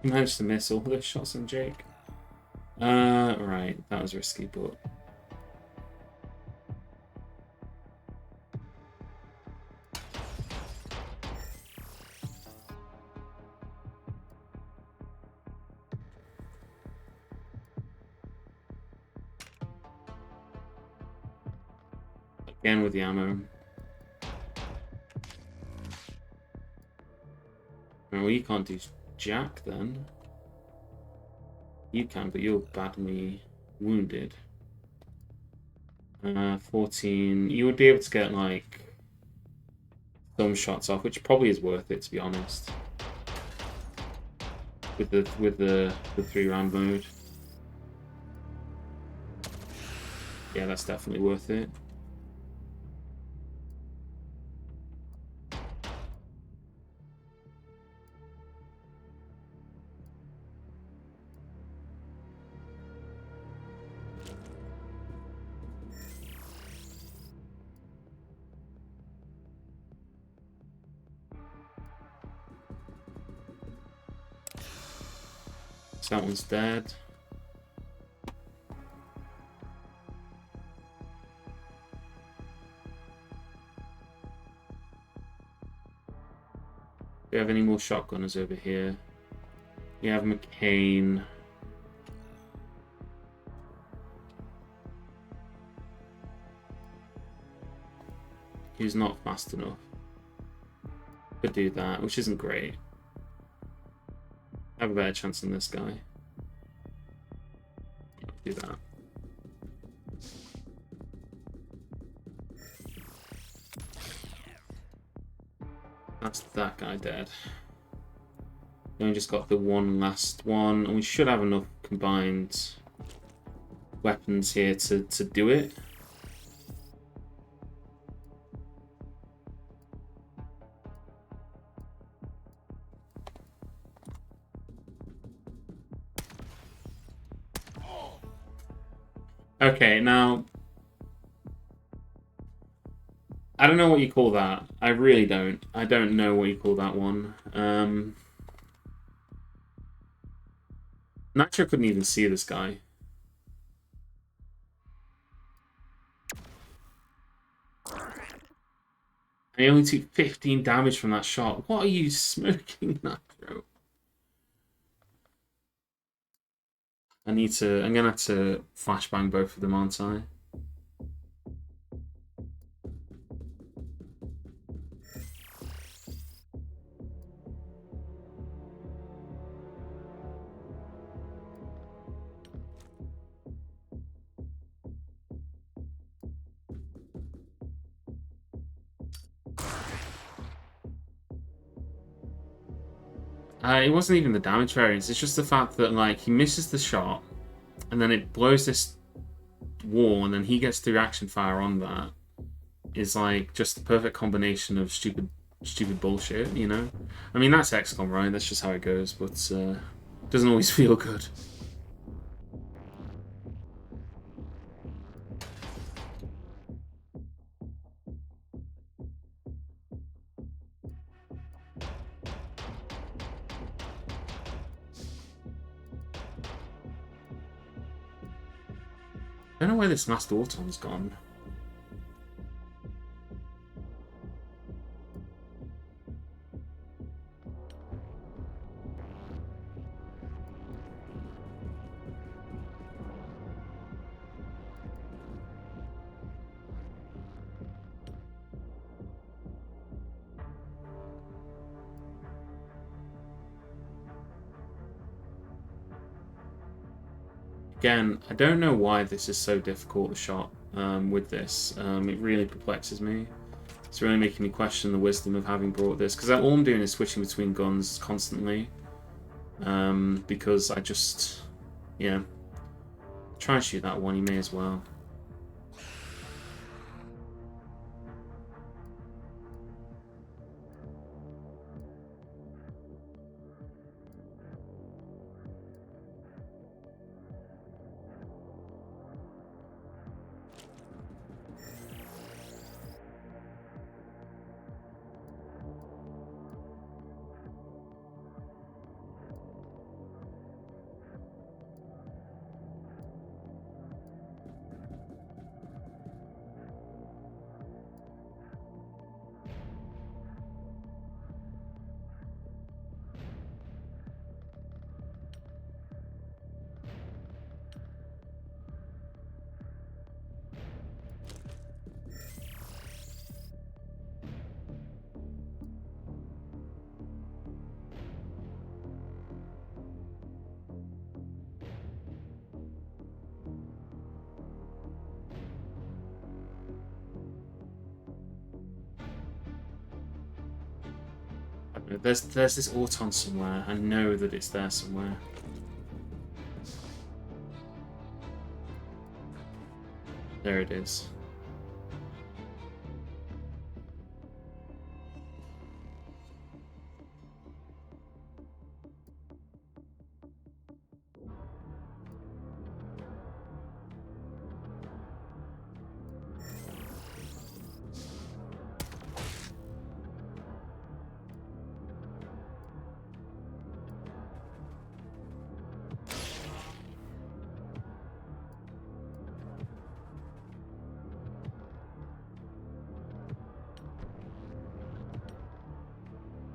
He managed to miss all those shots on Jake. Right, that was risky, but... Again with the ammo. Oh, well, you can't do Jack then. You can, but you're badly wounded. 14. You would be able to get like some shots off, which probably is worth it, to be honest. With the 3-round mode. Yeah, that's definitely worth it. So that one's dead. Do you have any more shotgunners over here? You have McCain. He's not fast enough. Could do that, which isn't great. I have a better chance than this guy. Do that. That's that guy dead. Then we just got the one last one, and we should have enough combined weapons here to do it. Okay, now I don't know what you call that. I really don't. I don't know what you call that one. Nitro couldn't even see this guy. I only took 15 damage from that shot. What are you smoking, Nitro? I'm gonna have to flashbang both of them, aren't I? It wasn't even the damage variance. It's just the fact that like he misses the shot, and then it blows this wall, and then he gets the reaction fire on that. Is like just the perfect combination of stupid bullshit. You know, I mean that's XCOM, right? That's just how it goes, but doesn't always feel good. I don't know where this Master Auton's gone. Again, I don't know why this is so difficult, the shot with this. It really perplexes me. It's really making me question the wisdom of having brought this. Because all I'm doing is switching between guns constantly. Because I just... Yeah. Try and shoot that one, you may as well. There's this Auton somewhere. I know that it's there somewhere. There it is.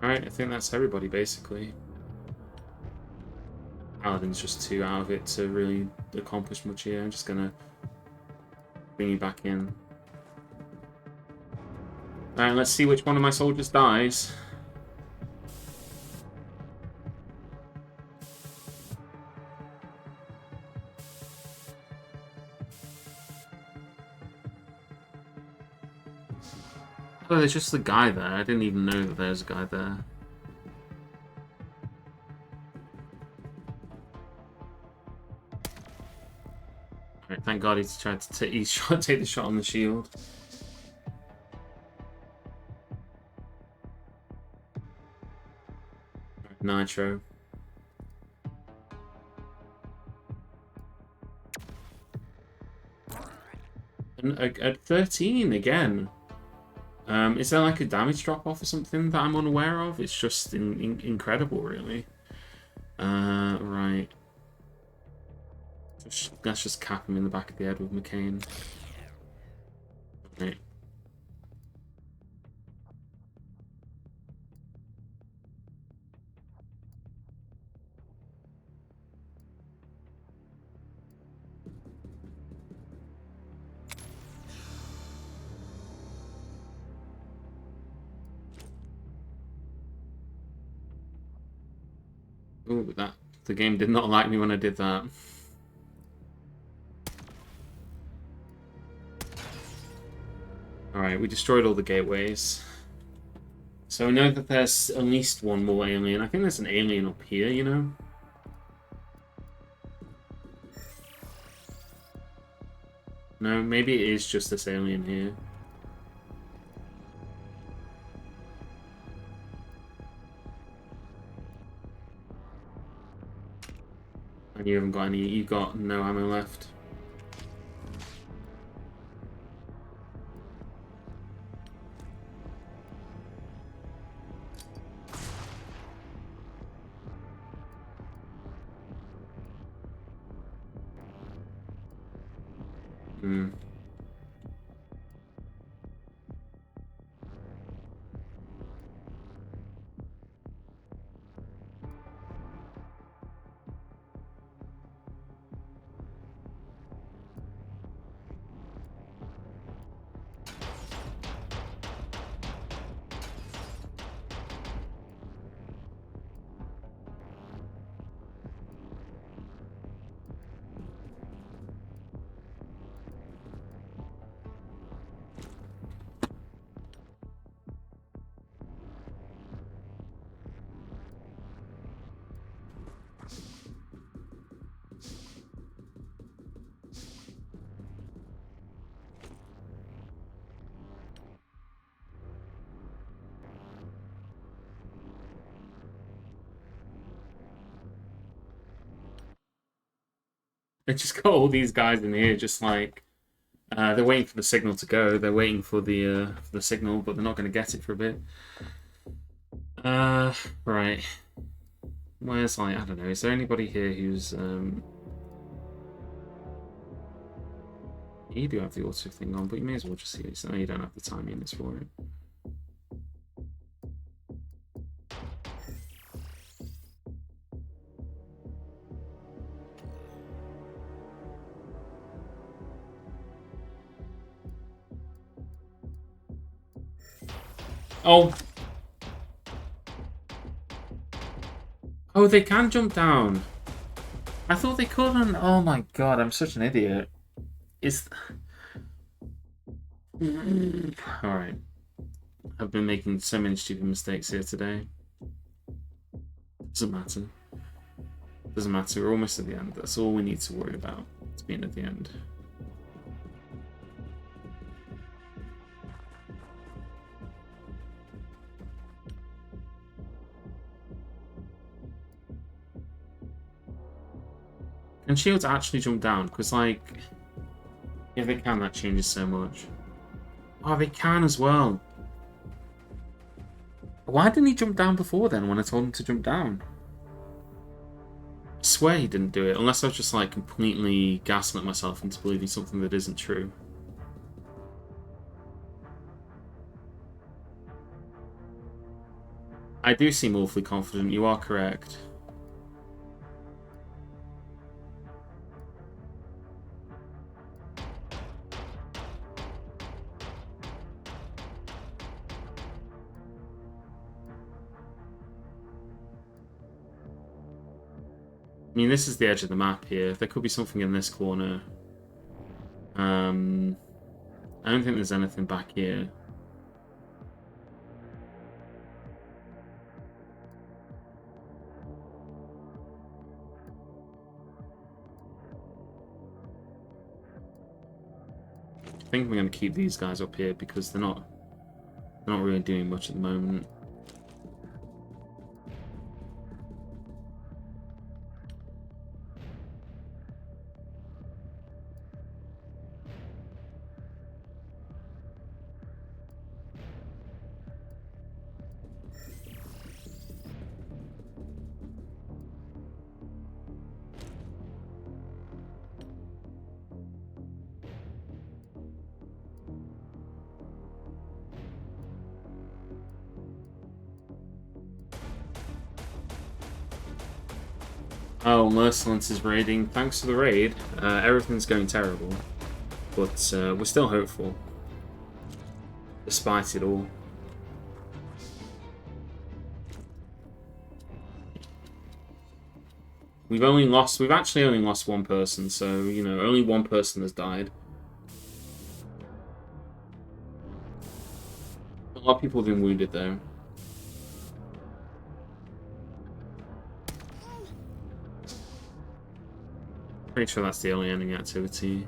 Alright, I think that's everybody, basically. Paladin's just too out of it to really accomplish much here. I'm just gonna bring you back in. Alright, let's see which one of my soldiers dies. Oh, there's just the guy there. I didn't even know that there's a guy there. Alright, thank God he's tried to take the shot on the shield. Nitro. And at 13 again. Is there like a damage drop off or something that I'm unaware of? It's just incredible, really. Right. Let's just cap him in the back of the head with McCain. Right. Ooh, the game did not like me when I did that. Alright, we destroyed all the gateways. So we know that there's at least one more alien. I think there's an alien up here, you know? No, maybe it is just this alien here. And you haven't got any, you've got no ammo left. Hmm. They just got all these guys in here, just like they're waiting for the signal to go. They're waiting for the signal, but they're not going to get it for a bit. Right. Where's like I don't know. Is there anybody here who's You do have the auto thing on, but you may as well just see it. So you don't have the time units for it. Oh. Oh, they can jump down. I thought they couldn't. Oh my god, I'm such an idiot. Is Alright. I've been making so many stupid mistakes here today. Doesn't matter. Doesn't matter, we're almost at the end. That's all we need to worry about. It's being at the end. Can shields actually jump down? Because, like, if they can, that changes so much. Oh, they can as well. Why didn't he jump down before then when I told him to jump down? I swear he didn't do it, unless I was just, like, completely gaslit myself into believing something that isn't true. I do seem awfully confident, you are correct. I mean, this is the edge of the map here. There could be something in this corner. I don't think there's anything back here. I think I'm going to keep these guys up here because they're not really doing much at the moment. Oh, Mercilence is raiding. Thanks for the raid. Everything's going terrible. But we're still hopeful. Despite it all. We've actually only lost one person, so, you know, only one person has died. A lot of people have been wounded, though. Pretty sure that's the only ending activity.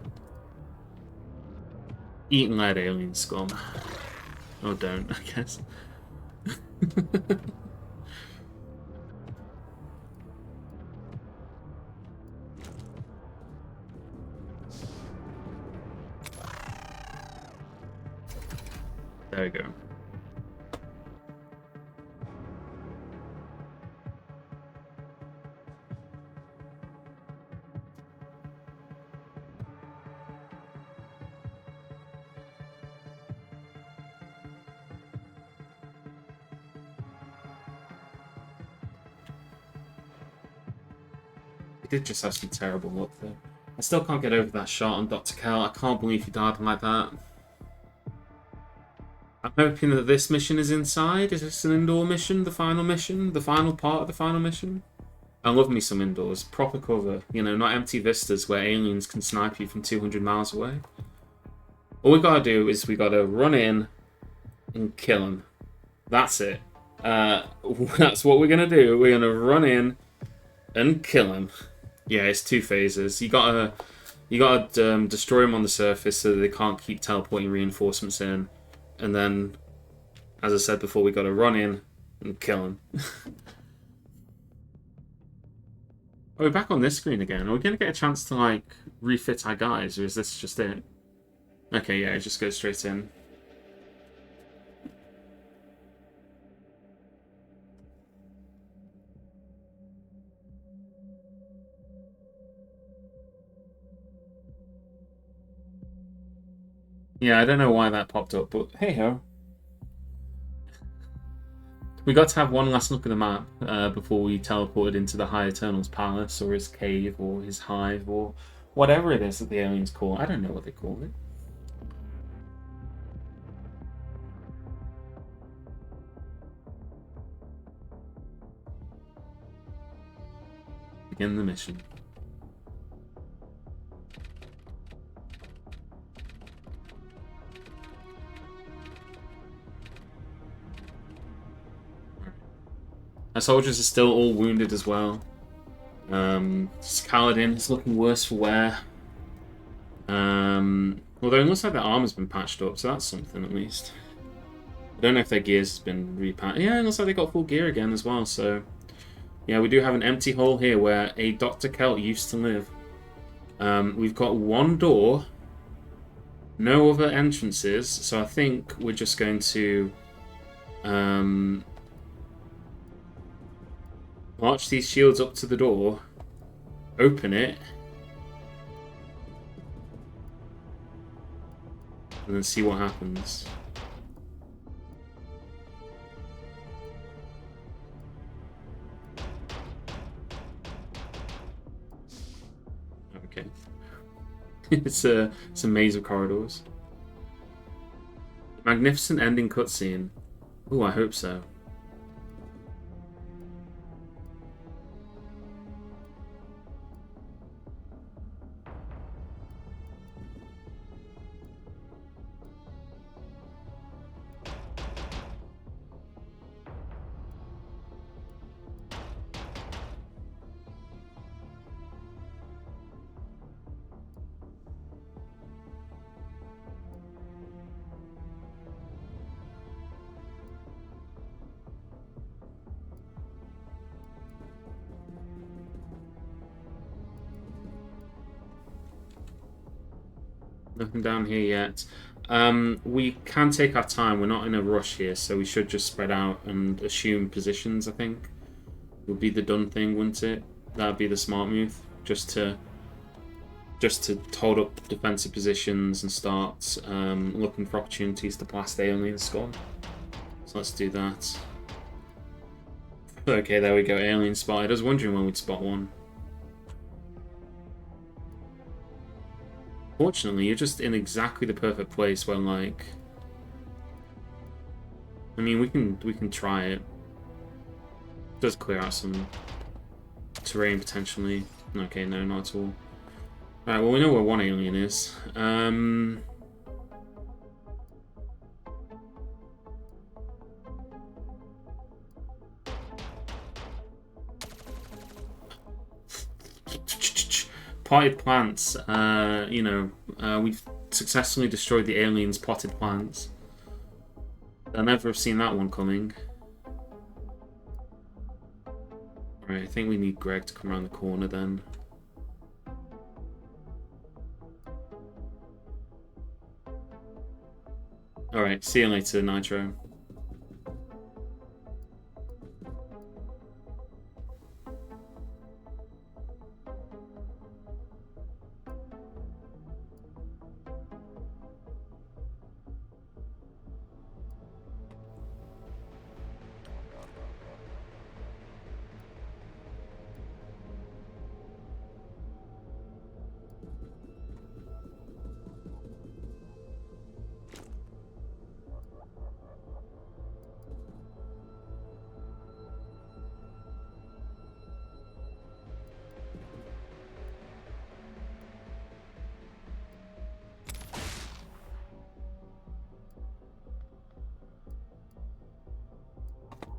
Eat and lead alien scum. Or don't, I guess. There we go. He did just have some terrible luck though. I still can't get over that shot on Dr. Kell. I can't believe he died like that. I'm hoping that this mission is inside. Is this an indoor mission? The final mission? The final part of the final mission? I love me some indoors. Proper cover. You know, not empty vistas where aliens can snipe you from 200 miles away. All we gotta do is we gotta run in and kill them. That's it. That's what we're gonna do. We're gonna run in and kill him. Yeah, it's 2 phases. You gotta destroy them on the surface so that they can't keep teleporting reinforcements in. And then, as I said before, we gotta run in and kill him. Are we back on this screen again? Are we gonna get a chance to, like, refit our guys, or is this just it? Okay, yeah, it just goes straight in. Yeah, I don't know why that popped up, but hey ho. We got to have one last look at the map before we teleported into the High Eternal's palace, or his cave, or his hive, or whatever it is that the aliens call it. I don't know what they call it. Begin the mission. Our soldiers are still all wounded as well. Kaladin is looking worse for wear. Although it looks like their armor's been patched up, so that's something at least. I don't know if their gear's been repatched. Yeah, it looks like they got full gear again as well, so... Yeah, we do have an empty hole here where a Dr. Kelt used to live. We've got one door, no other entrances, so I think we're just going to... march these shields up to the door, open it, and then see what happens. Okay. It's a maze of corridors. Magnificent ending cutscene. Ooh, I hope so. Nothing down here yet. We can take our time. We're not in a rush here, so we should just spread out and assume positions, I think. Would be the done thing, wouldn't it? That'd be the smart move. Just to hold up defensive positions and start looking for opportunities to blast alien scum. So let's do that. Okay, there we go. Alien spotted. I was wondering when we'd spot one. Fortunately, you're just in exactly the perfect place where, like... I mean, we can try it. It does clear out some terrain, potentially. Okay, no, not at all. Right, well, we know where one alien is. potted plants. You know, we've successfully destroyed the aliens' potted plants. They'll never have seen that one coming. Right, I think we need Greg to come around the corner then. Alright, see you later, Nitro.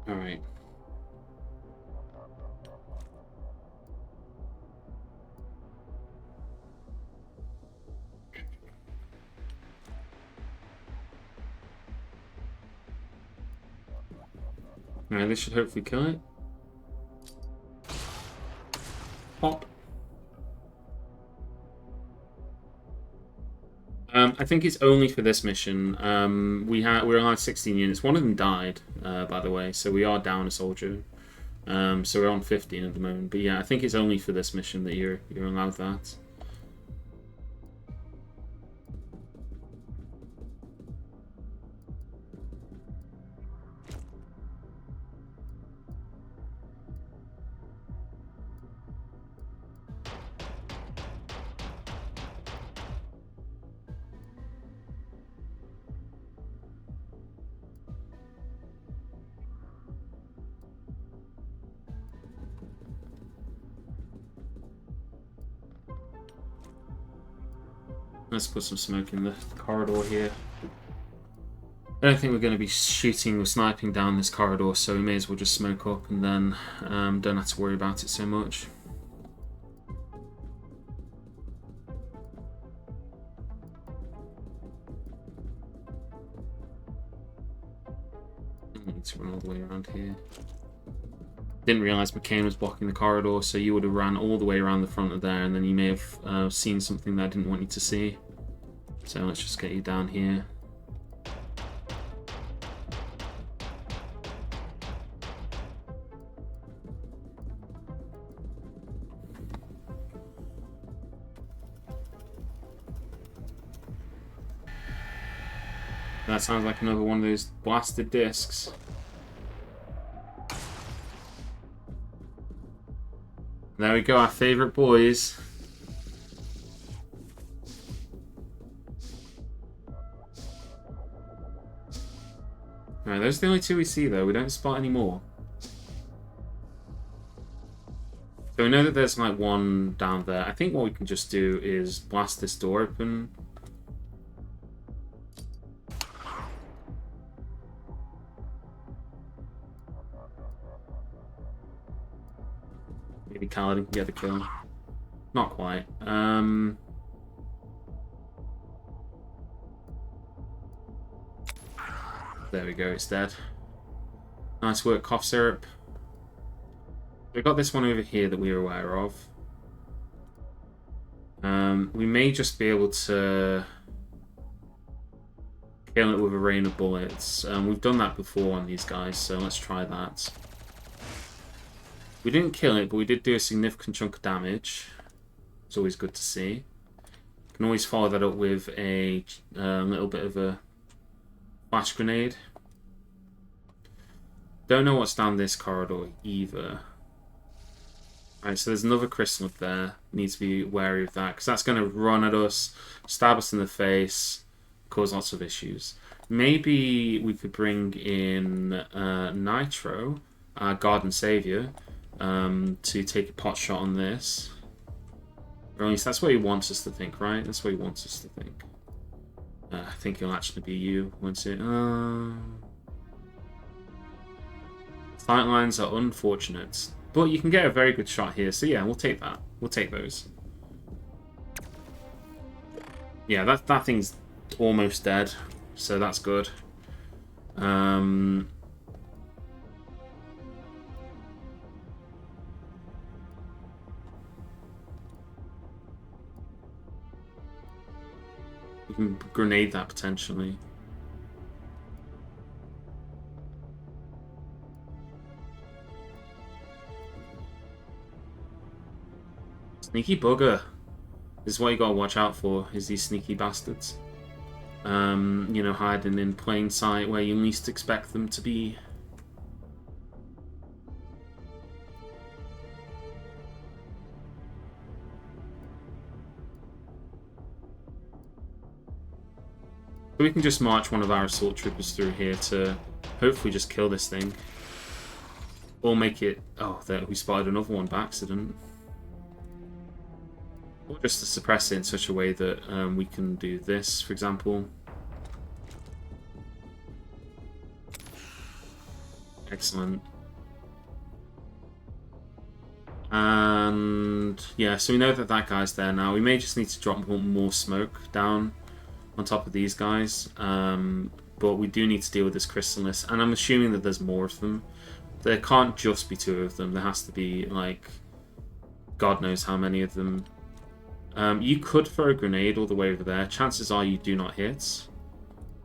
Alright. Alright, this should hopefully kill it. Pop. I think it's only for this mission. We're allowed 16 units. One of them died, by the way, so we are down a soldier. So we're on 15 at the moment. But yeah, I think it's only for this mission that you're allowed that. Let's put some smoke in the corridor here. I don't think we're going to be shooting or sniping down this corridor, so we may as well just smoke up and then don't have to worry about it so much. I need to run all the way around here. Didn't realise McCain was blocking the corridor, so you would have ran all the way around the front of there, and then you may have seen something that I didn't want you to see. So let's just get you down here. That sounds like another one of those blasted discs. There we go, our favourite boys. Alright, those are the only two we see though, we don't spot any more. So we know that there's like one down there. I think what we can just do is blast this door open. Maybe Kaladin can get the kill. Not quite. There we go, it's dead. Nice work, cough syrup. We've got this one over here that we're aware of. We may just be able to kill it with a rain of bullets. We've done that before on these guys, so let's try that. We didn't kill it, but we did do a significant chunk of damage. It's always good to see. Can always follow that up with a little bit of a flash grenade. Don't know what's down this corridor either. Alright, so there's another crystal up there. Need to be wary of that, because that's going to run at us, stab us in the face, cause lots of issues. Maybe we could bring in Nitro, our God and Saviour, to take a pot shot on this. Or at least that's what he wants us to think, right? That's what he wants us to think. I think it'll actually be you, won't it? Sight lines are unfortunate. But you can get a very good shot here, so yeah, we'll take that. We'll take those. Yeah, that thing's almost dead, so that's good. We can grenade that potentially. Sneaky bugger. This is what you gotta watch out for, is these sneaky bastards. You know, hiding in plain sight where you least expect them to be. So we can just march one of our assault troopers through here to hopefully just kill this thing. Or make it... Oh, there, we spotted another one by accident. Or just to suppress it in such a way that we can do this, for example. Excellent. And yeah, so we know that that guy's there now. We may just need to drop more smoke down on top of these guys. But we do need to deal with this chrysalis. And I'm assuming that there's more of them. There can't just be 2 of them. There has to be, like, God knows how many of them. You could throw a grenade all the way over there. Chances are you do not hit.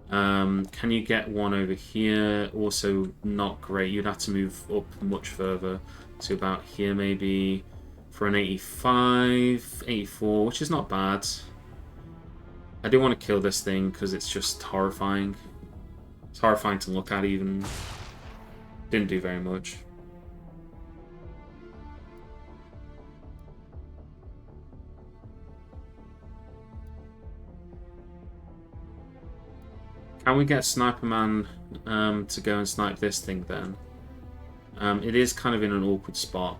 Can you get one over here? Also not great. You'd have to move up much further to about here maybe for an 85, 84, which is not bad. I do want to kill this thing because it's just horrifying. It's horrifying to look at even. Didn't do very much. Can we get Sniper Man to go and snipe this thing then? It is kind of in an awkward spot.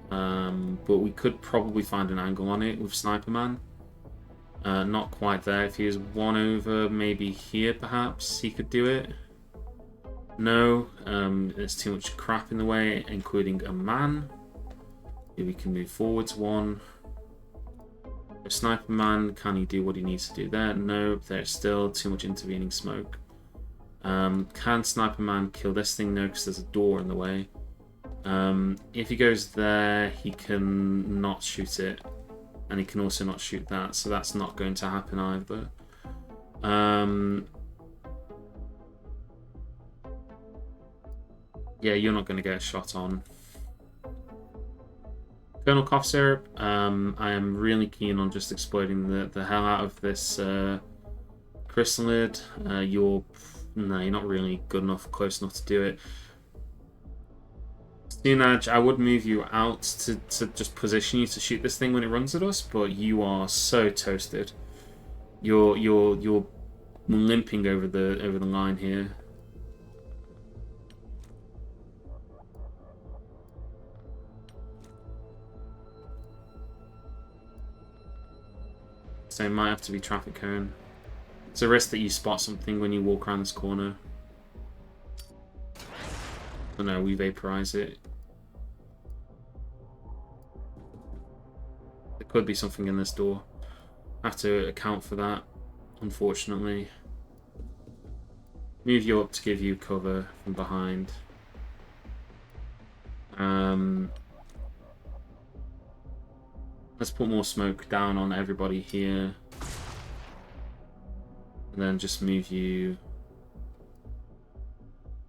But we could probably find an angle on it with Sniper Man. Not quite there. If he was one over, maybe here perhaps, he could do it. No, there's too much crap in the way, including a man. Here we can move forwards one. Sniper Man, can he do what he needs to do there? No, there's still too much intervening smoke. Can Sniper Man kill this thing? No, because there's a door in the way. If he goes there, he can not shoot it. And he can also not shoot that, so that's not going to happen either. Yeah, you're not going to get a shot on. Colonel Cough Syrup, I am really keen on just exploiting the hell out of this chrysalid. No, you're not really good enough, close enough to do it. Xenonauts, I would move you out to just position you to shoot this thing when it runs at us, but you are so toasted. You're limping over the line here. So it might have to be traffic cone. It's a risk that you spot something when you walk around this corner. Oh no, we vaporize it. There could be something in this door. I have to account for that, unfortunately. Move you up to give you cover from behind. Let's put more smoke down on everybody here. And then just move you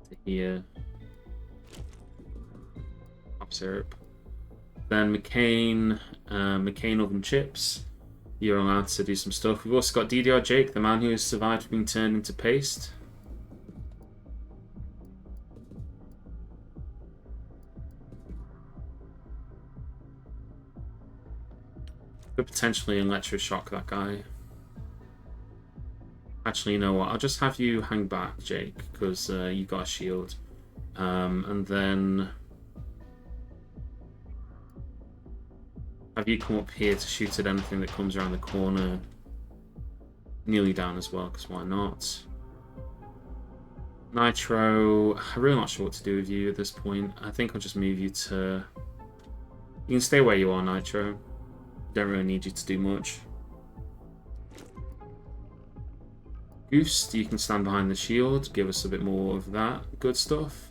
to here. Pop syrup. Then McCain oven chips. You're allowed to do some stuff. We've also got DDR Jake, the man who has survived being turned into paste. Could potentially electroshock that guy. Actually, you know what? I'll just have you hang back, Jake, because you got a shield. And then have you come up here to shoot at anything that comes around the corner. Nearly down as well, because why not? Nitro, I'm really not sure what to do with you at this point. I think I'll just move you to... You can stay where you are, Nitro. Don't really need you to do much. Goose, you can stand behind the shield, give us a bit more of that good stuff.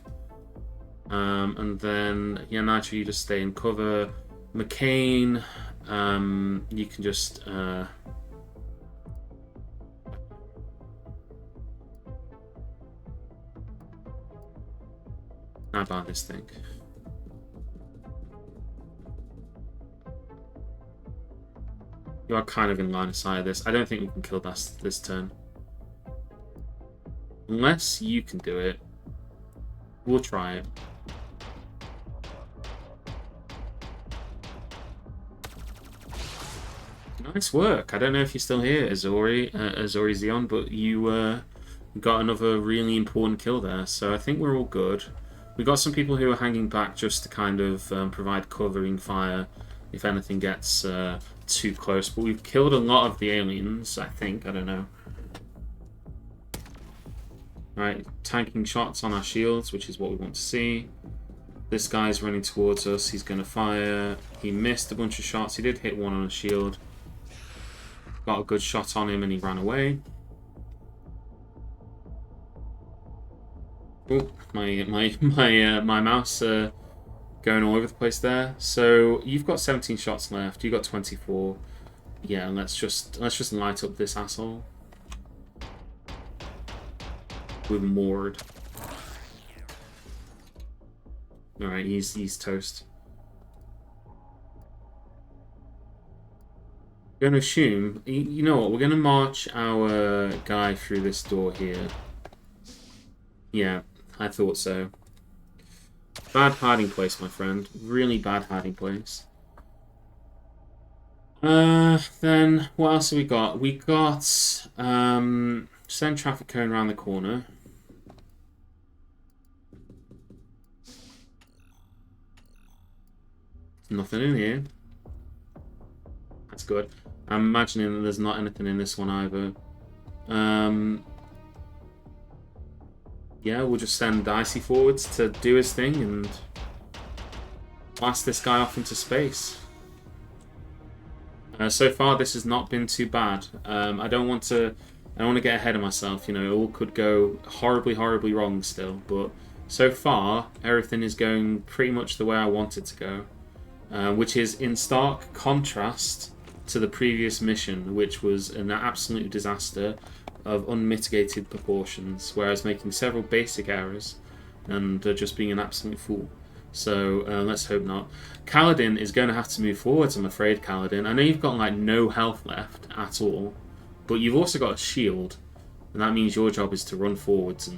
And then, yeah, Nitro, you just stay in cover. McCain, you can just... how about this thing? You are kind of in line of sight of this. I don't think we can kill this turn. Unless you can do it. We'll try it. Nice work. I don't know if you're still here, Azori Zeon, but you got another really important kill there. So I think we're all good. We got some people who are hanging back just to kind of provide covering fire if anything gets too close. But we've killed a lot of the aliens, I think. I don't know. Right, tanking shots on our shields, which is what we want to see. This guy's running towards us. He's going to fire. He missed a bunch of shots. He did hit one on a shield. Got a good shot on him and he ran away. Oh, my mouse going all over the place there. So you've got 17 shots left. You got 24. Yeah, let's just light up this asshole with Mord. All right, he's toast. I'm gonna assume, you know what? We're gonna march our guy through this door here. Yeah, I thought so. Bad hiding place, my friend. Really bad hiding place. Then what else have we got? We got send traffic cone around the corner. Nothing in here. That's good. I'm imagining that there's not anything in this one either. Yeah, we'll just send Dicey forwards to do his thing and blast this guy off into space. So far, this has not been too bad. I don't want to get ahead of myself. You know, it all could go horribly, horribly wrong still. But so far, everything is going pretty much the way I want it to go, which is in stark contrast to the previous mission, which was an absolute disaster of unmitigated proportions, where I was making several basic errors and just being an absolute fool. So let's hope not. Kaladin is going to have to move forwards, I'm afraid, Kaladin. I know you've got like no health left at all, but you've also got a shield, and that means your job is to run forwards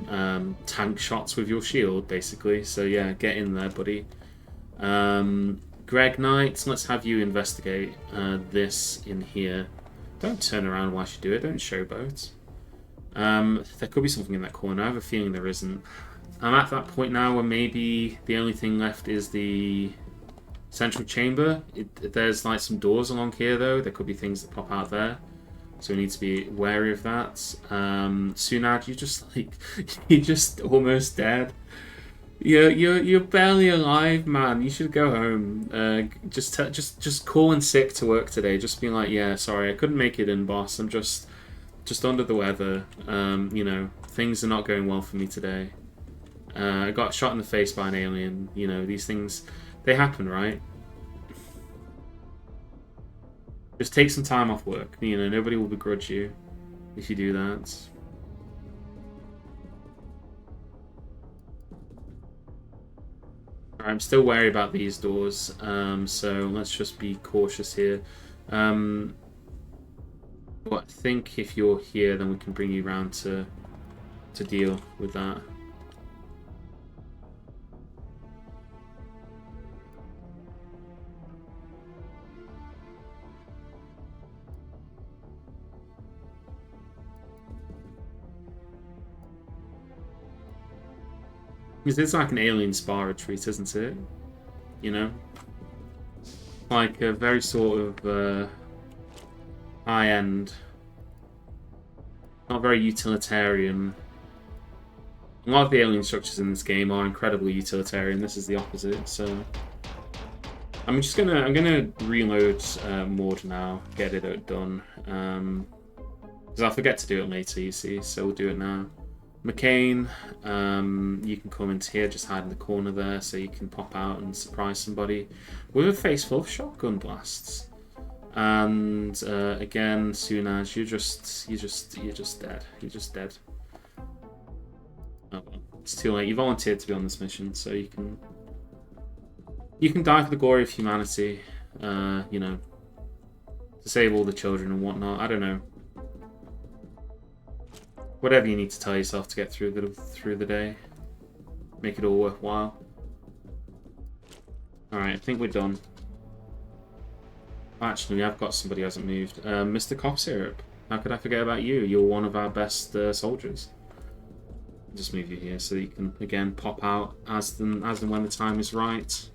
and tank shots with your shield, basically. So yeah, get in there, buddy. Greg Knight, let's have you investigate this in here. Don't turn around whilst you do it. Don't showboat. There could be something in that corner. I have a feeling there isn't. I'm at that point now where maybe the only thing left is the central chamber. There's like some doors along here though. There could be things that pop out there. So we need to be wary of that. Sunad, you're just almost dead. You're barely alive, man. You should go home. Just call in sick to work today. Just be like, yeah, sorry, I couldn't make it in, boss. I'm just under the weather. You know, things are not going well for me today. I got shot in the face by an alien. You know, these things, they happen, right? Just take some time off work. You know, nobody will begrudge you if you do that. I'm still wary about these doors, so let's just be cautious here. But I think if you're here, then we can bring you round to deal with that. It's like an alien spa retreat, isn't it? You know? Like a very sort of high-end, not very utilitarian. A lot of the alien structures in this game are incredibly utilitarian. This is the opposite, so I'm gonna reload Mord now, get it done. Because I'll forget to do it later, you see, so we'll do it now. McCain, you can come into here, just hide in the corner there, so you can pop out and surprise somebody with a face full of shotgun blasts. And again, Xenonauts, you're just dead. You're just dead. Oh well, it's too late. You volunteered to be on this mission, so you can die for the glory of humanity. You know, to save all the children and whatnot. I don't know. Whatever you need to tell yourself to get through the day. Make it all worthwhile. Alright, I think we're done. Actually, we have got somebody who hasn't moved. Mr. Cough Syrup. How could I forget about you? You're one of our best soldiers. I'll just move you here so that you can, again, pop out as and when the time is right.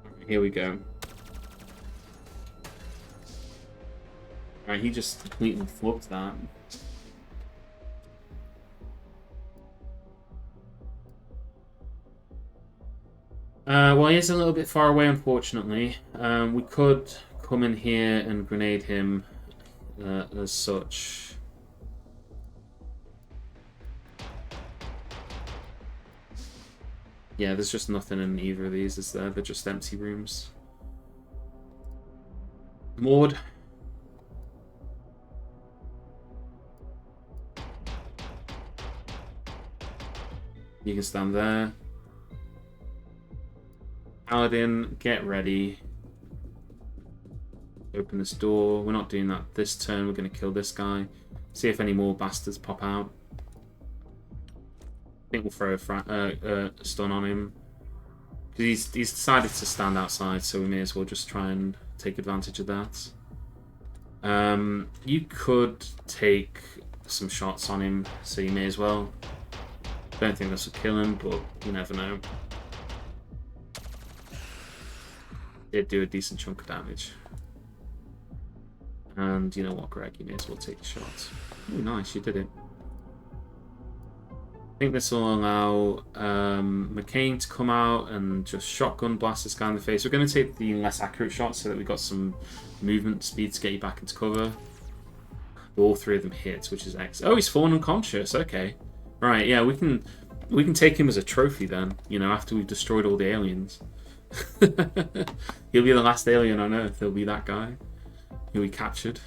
Right, here we go. Alright, he just completely flubbed that. Well, he is a little bit far away, unfortunately. We could come in here and grenade him as such. Yeah, there's just nothing in either of these, is there? They're just empty rooms. Maud. You can stand there. Paladin, get ready. Open this door. We're not doing that this turn. We're going to kill this guy. See if any more bastards pop out. I think we'll throw a stun on him. Because he's decided to stand outside, so we may as well just try and take advantage of that. You could take some shots on him, so you may as well. Don't think this will kill him, but you never know. Did do a decent chunk of damage. And you know what, Greg? You may as well take the shot. Oh, nice, you did it. I think this will allow McCain to come out and just shotgun blast this guy in the face. We're going to take the less accurate shots so that we've got some movement speed to get you back into cover. All three of them hit, which is X. Oh, he's fallen unconscious. Okay. Right, yeah, we can take him as a trophy then, you know, after we've destroyed all the aliens. He'll be the last alien on Earth. He'll be that guy who we captured.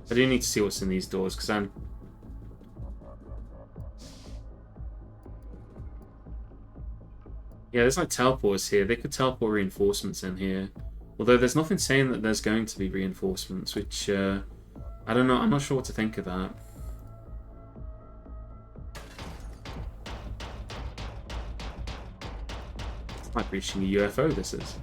I do need to see what's in these doors because I'm. Yeah, there's like teleporters here. They could teleport reinforcements in here. Although there's nothing saying that there's going to be reinforcements, which I don't know. I'm not sure what to think of that. It's like reaching a UFO, this is.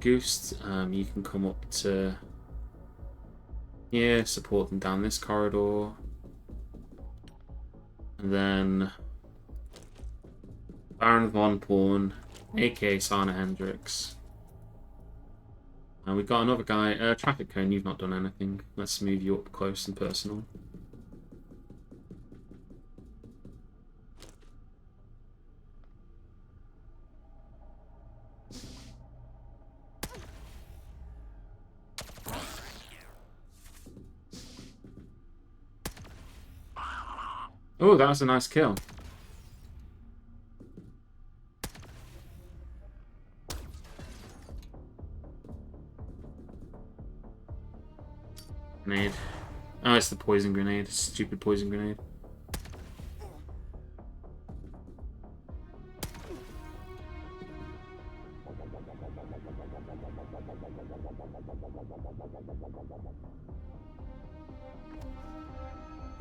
Goose, you can come up to here, support them down this corridor, and then Baron von Porn, aka Sana Hendricks, and we've got another guy, Traffic Cone. You've not done anything. Let's move you up close and personal. Oh, that was a nice kill. Grenade. Oh, it's the poison grenade. Stupid poison grenade.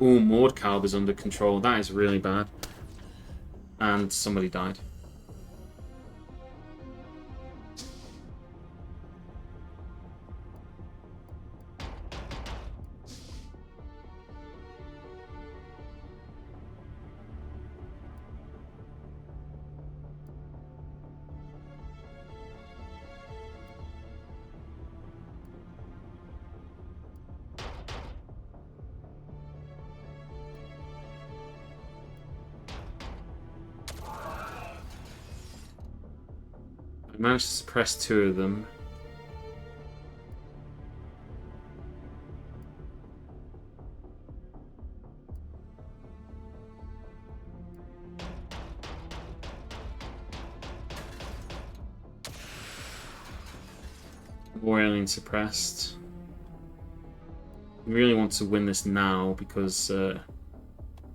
Ooh, Mordkalb is under control. That is really bad. And somebody died. I managed to suppress 2 of them. More alien suppressed. I really want to win this now because of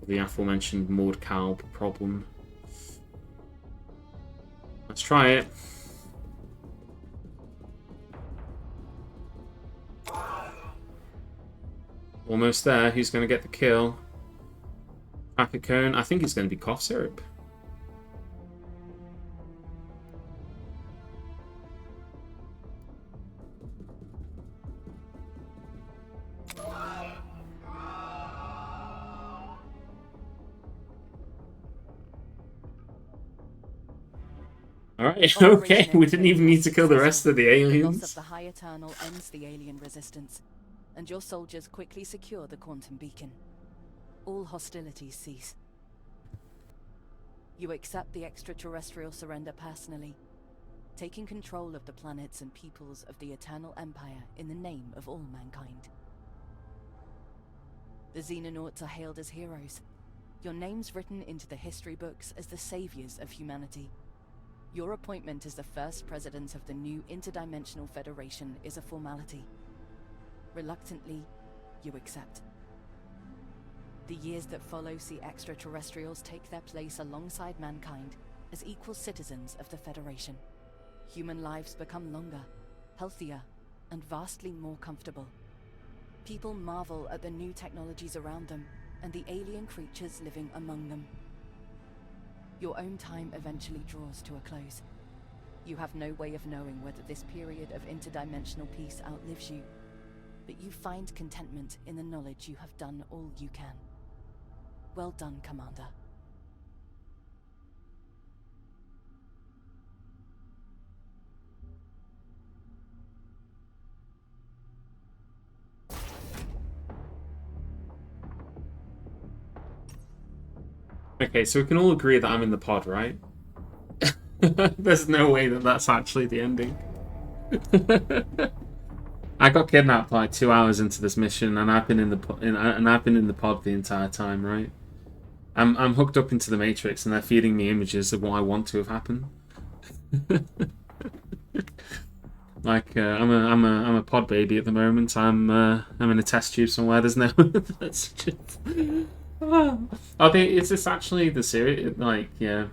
the aforementioned Mordkalb problem. Let's try it. Almost there. Who's going to get the kill? Traffic cone. I think it's going to be cough syrup. Alright, okay, we didn't even need to kill the rest of the aliens. The loss of the High Eternal ends the alien resistance, and your soldiers quickly secure the quantum beacon. All hostilities cease. You accept the extraterrestrial surrender personally, taking control of the planets and peoples of the Eternal Empire in the name of all mankind. The Xenonauts are hailed as heroes, your names written into the history books as the saviors of humanity. Your appointment as the first president of the new interdimensional federation is a formality. Reluctantly, you accept. The years that follow see extraterrestrials take their place alongside mankind as equal citizens of the Federation. Human lives become longer, healthier, and vastly more comfortable. People marvel at the new technologies around them and the alien creatures living among them. Your own time eventually draws to a close. You have no way of knowing whether this period of interdimensional peace outlives you, but you find contentment in the knowledge you have done all you can. Well done, Commander. Okay, so we can all agree that I'm in the pod, right? There's no way that that's actually the ending. I got kidnapped like 2 hours into this mission, and I've been in the pod the entire time, right? I'm hooked up into the Matrix, and they're feeding me images of what I want to have happened. Like I'm a pod baby at the moment. I'm in a test tube somewhere. There's no. That's just. I think is this actually the series? Like, yeah.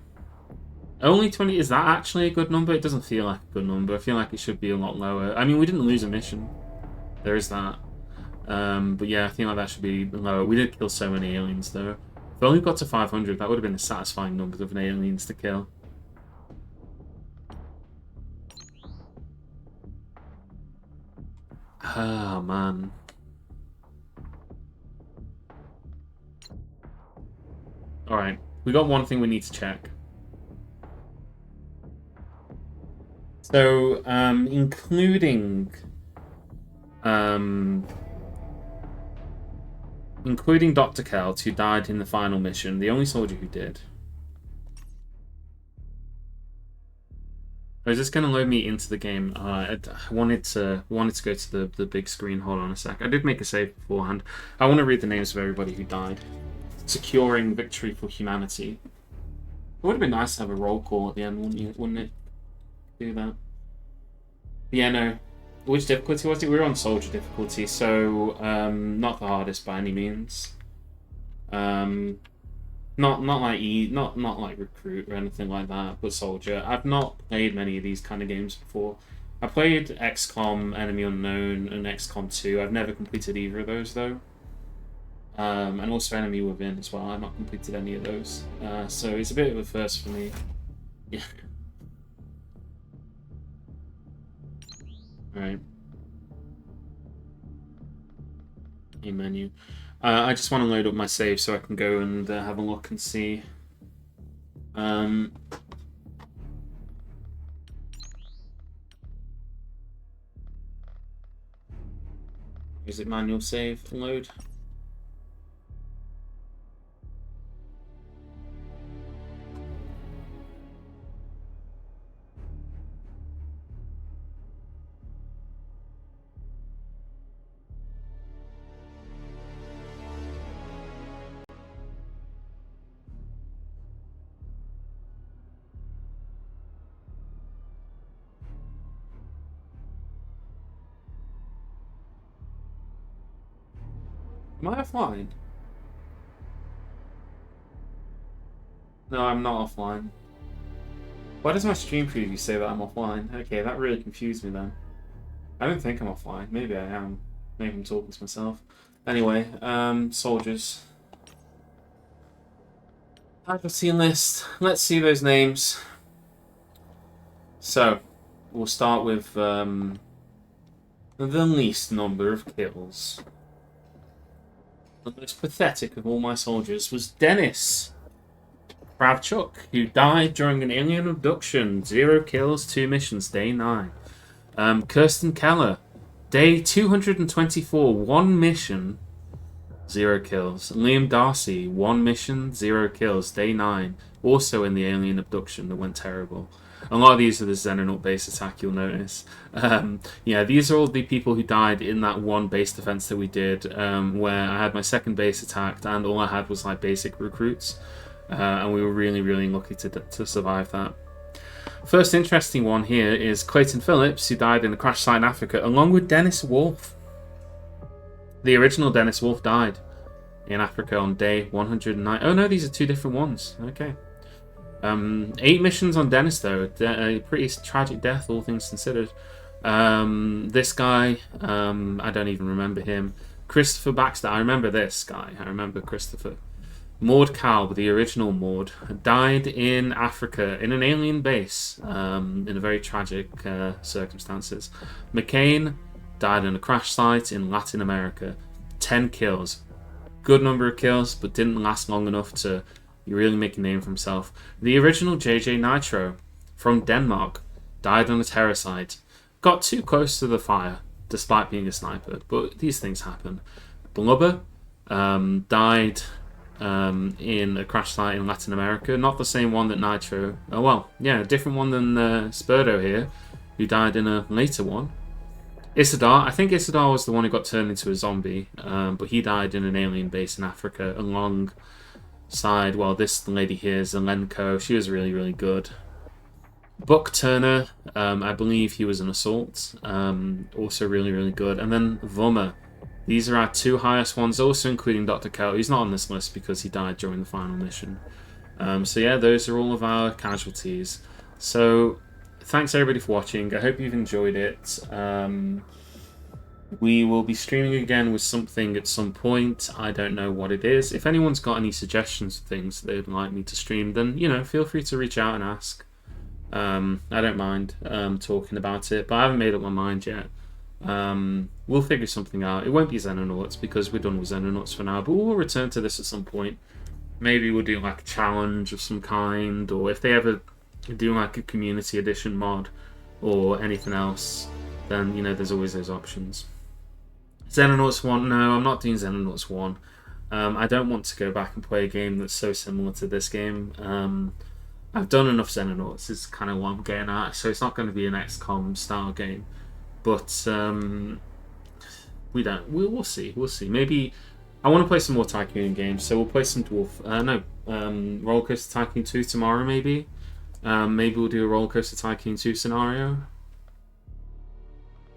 Only 20. Is that actually a good number? It doesn't feel like a good number. I feel like it should be a lot lower. I mean, we didn't lose a mission. There is that. But yeah, I feel like that should be lower. We did kill so many aliens though. If we only got to 500, that would have been a satisfying number of aliens to kill. Oh man. Alright, we got one thing we need to check. So, including Dr. Kelt, who died in the final mission, the only soldier who did. Is this going to load me into the game? I wanted to go to the big screen. Hold on a sec. I did make a save beforehand. I want to read the names of everybody who died. Securing victory for humanity. It would have been nice to have a roll call at the end, wouldn't it? Do that. Yeah, no. Which difficulty was it? We were on soldier difficulty, so not the hardest by any means. Not like recruit or anything like that, but soldier. I've not played many of these kind of games before. I played XCOM, Enemy Unknown, and XCOM 2. I've never completed either of those though. And also Enemy Within as well. I've not completed any of those. So it's a bit of a first for me. Yeah. Alright. Main menu. I just want to load up my save so I can go and have a look and see. Is it manual save load? Am I offline? No, I'm not offline. Why does my stream preview say that I'm offline? Okay, that really confused me then. I don't think I'm offline. Maybe I am. Maybe I'm talking to myself. Anyway, soldiers. Casualty list. Let's see those names. So, we'll start with the least number of kills. The most pathetic of all my soldiers was Dennis Kravchuk, who died during an alien abduction. 0 kills, 2 missions, day 9. Kirsten Keller, day 224, 1 mission, 0 kills. Liam Darcy, 1 mission, 0 kills, day 9. Also in the alien abduction that went terrible. A lot of these are the Xenonaut base attack, you'll notice. Yeah, these are all the people who died in that one base defense that we did, where I had my second base attacked and all I had was like basic recruits. And we were really, really lucky to survive that. First interesting one here is Clayton Phillips, who died in a crash site in Africa, along with Dennis Wolf. The original Dennis Wolf died in Africa on day 109. Oh no, these are 2 different ones. Okay. 8 missions on Dennis, though. A pretty tragic death, all things considered. This guy, I don't even remember him. Christopher Baxter, I remember this guy. I remember Christopher. Maud Kalb, the original Maud, died in Africa in an alien base in a very tragic circumstances. McCain died in a crash site in Latin America. 10 kills. Good number of kills, but didn't last long enough to really make a name for himself. The original JJ Nitro from Denmark died on a terror site. Got too close to the fire, despite being a sniper, but these things happen. Blubber died in a crash site in Latin America. Not the same one that Nitro... Oh, well, yeah, a different one than Spurdo here, who died in a later one. Isidar, I think Isidar was the one who got turned into a zombie, but he died in an alien base in Africa alongside, well, this lady here, Zelenko. She was really, really good. Buck Turner, I believe he was an assault, also really, really good. And then Vummer. These are our 2 highest ones, also including Dr. Kell. He's not on this list because he died during the final mission. So yeah, those are all of our casualties. So thanks everybody for watching. I hope you've enjoyed it. We will be streaming again with something at some point. I don't know what it is. If anyone's got any suggestions of things they'd like me to stream, then, you know, feel free to reach out and ask. I don't mind talking about it, but I haven't made up my mind yet. We'll figure something out. It won't be Xenonauts because we're done with Xenonauts for now, but we'll return to this at some point. Maybe we'll do like a challenge of some kind, or if they ever do like a community edition mod or anything else, then, you know, there's always those options. Xenonauts 1, no, I'm not doing Xenonauts 1. I don't want to go back and play a game that's so similar to this game. I've done enough Xenonauts, is kind of what I'm getting at, so it's not going to be an XCOM style game. But we'll see. Maybe I want to play some more Tycoon games, so we'll play some Roller Coaster Tycoon 2 tomorrow. Maybe we'll do a Roller Coaster Tycoon 2 scenario.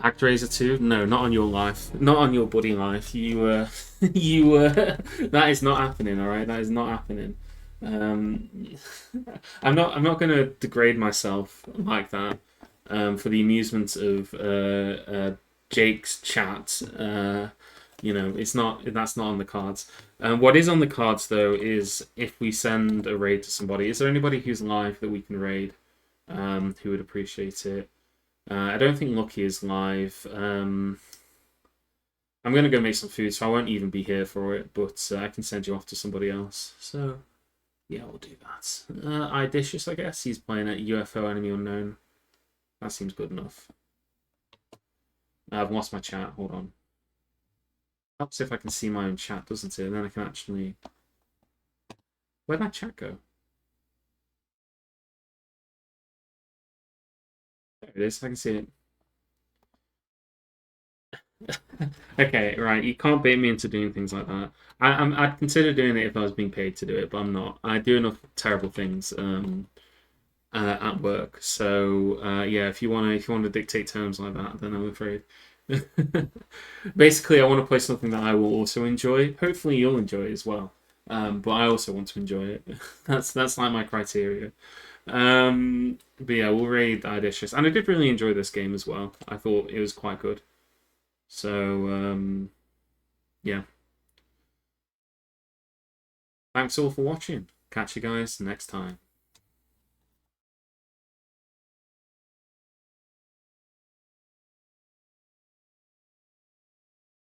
ActRaiser 2? No, not on your life, not on your buddy life. You that is not happening. All right, that is not happening. I'm not going to degrade myself like that. For the amusement of Jake's chat, it's not, that's not on the cards. What is on the cards though is if we send a raid to somebody. Is there anybody who's live that we can raid? Who would appreciate it? I don't think Lucky is live. I'm gonna go make some food, so I won't even be here for it. But I can send you off to somebody else. So yeah, we'll do that. Idicious, I guess he's playing at UFO Enemy Unknown. That seems good enough. I've lost my chat. Hold on. Helps if I can see my own chat, doesn't it? And then I can actually... Where'd my chat go? There it is. I can see it. Okay, right. You can't bait me into doing things like that. I'd consider doing it if I was being paid to do it, but I'm not. I do enough terrible things at work. So yeah, if you wanna dictate terms like that, then I'm afraid. Basically, I want to play something that I will also enjoy. Hopefully, you'll enjoy it as well. But I also want to enjoy it. That's like my criteria. But yeah, we'll raid Idicious, and I did really enjoy this game as well. I thought it was quite good. So yeah, thanks all for watching. Catch you guys next time.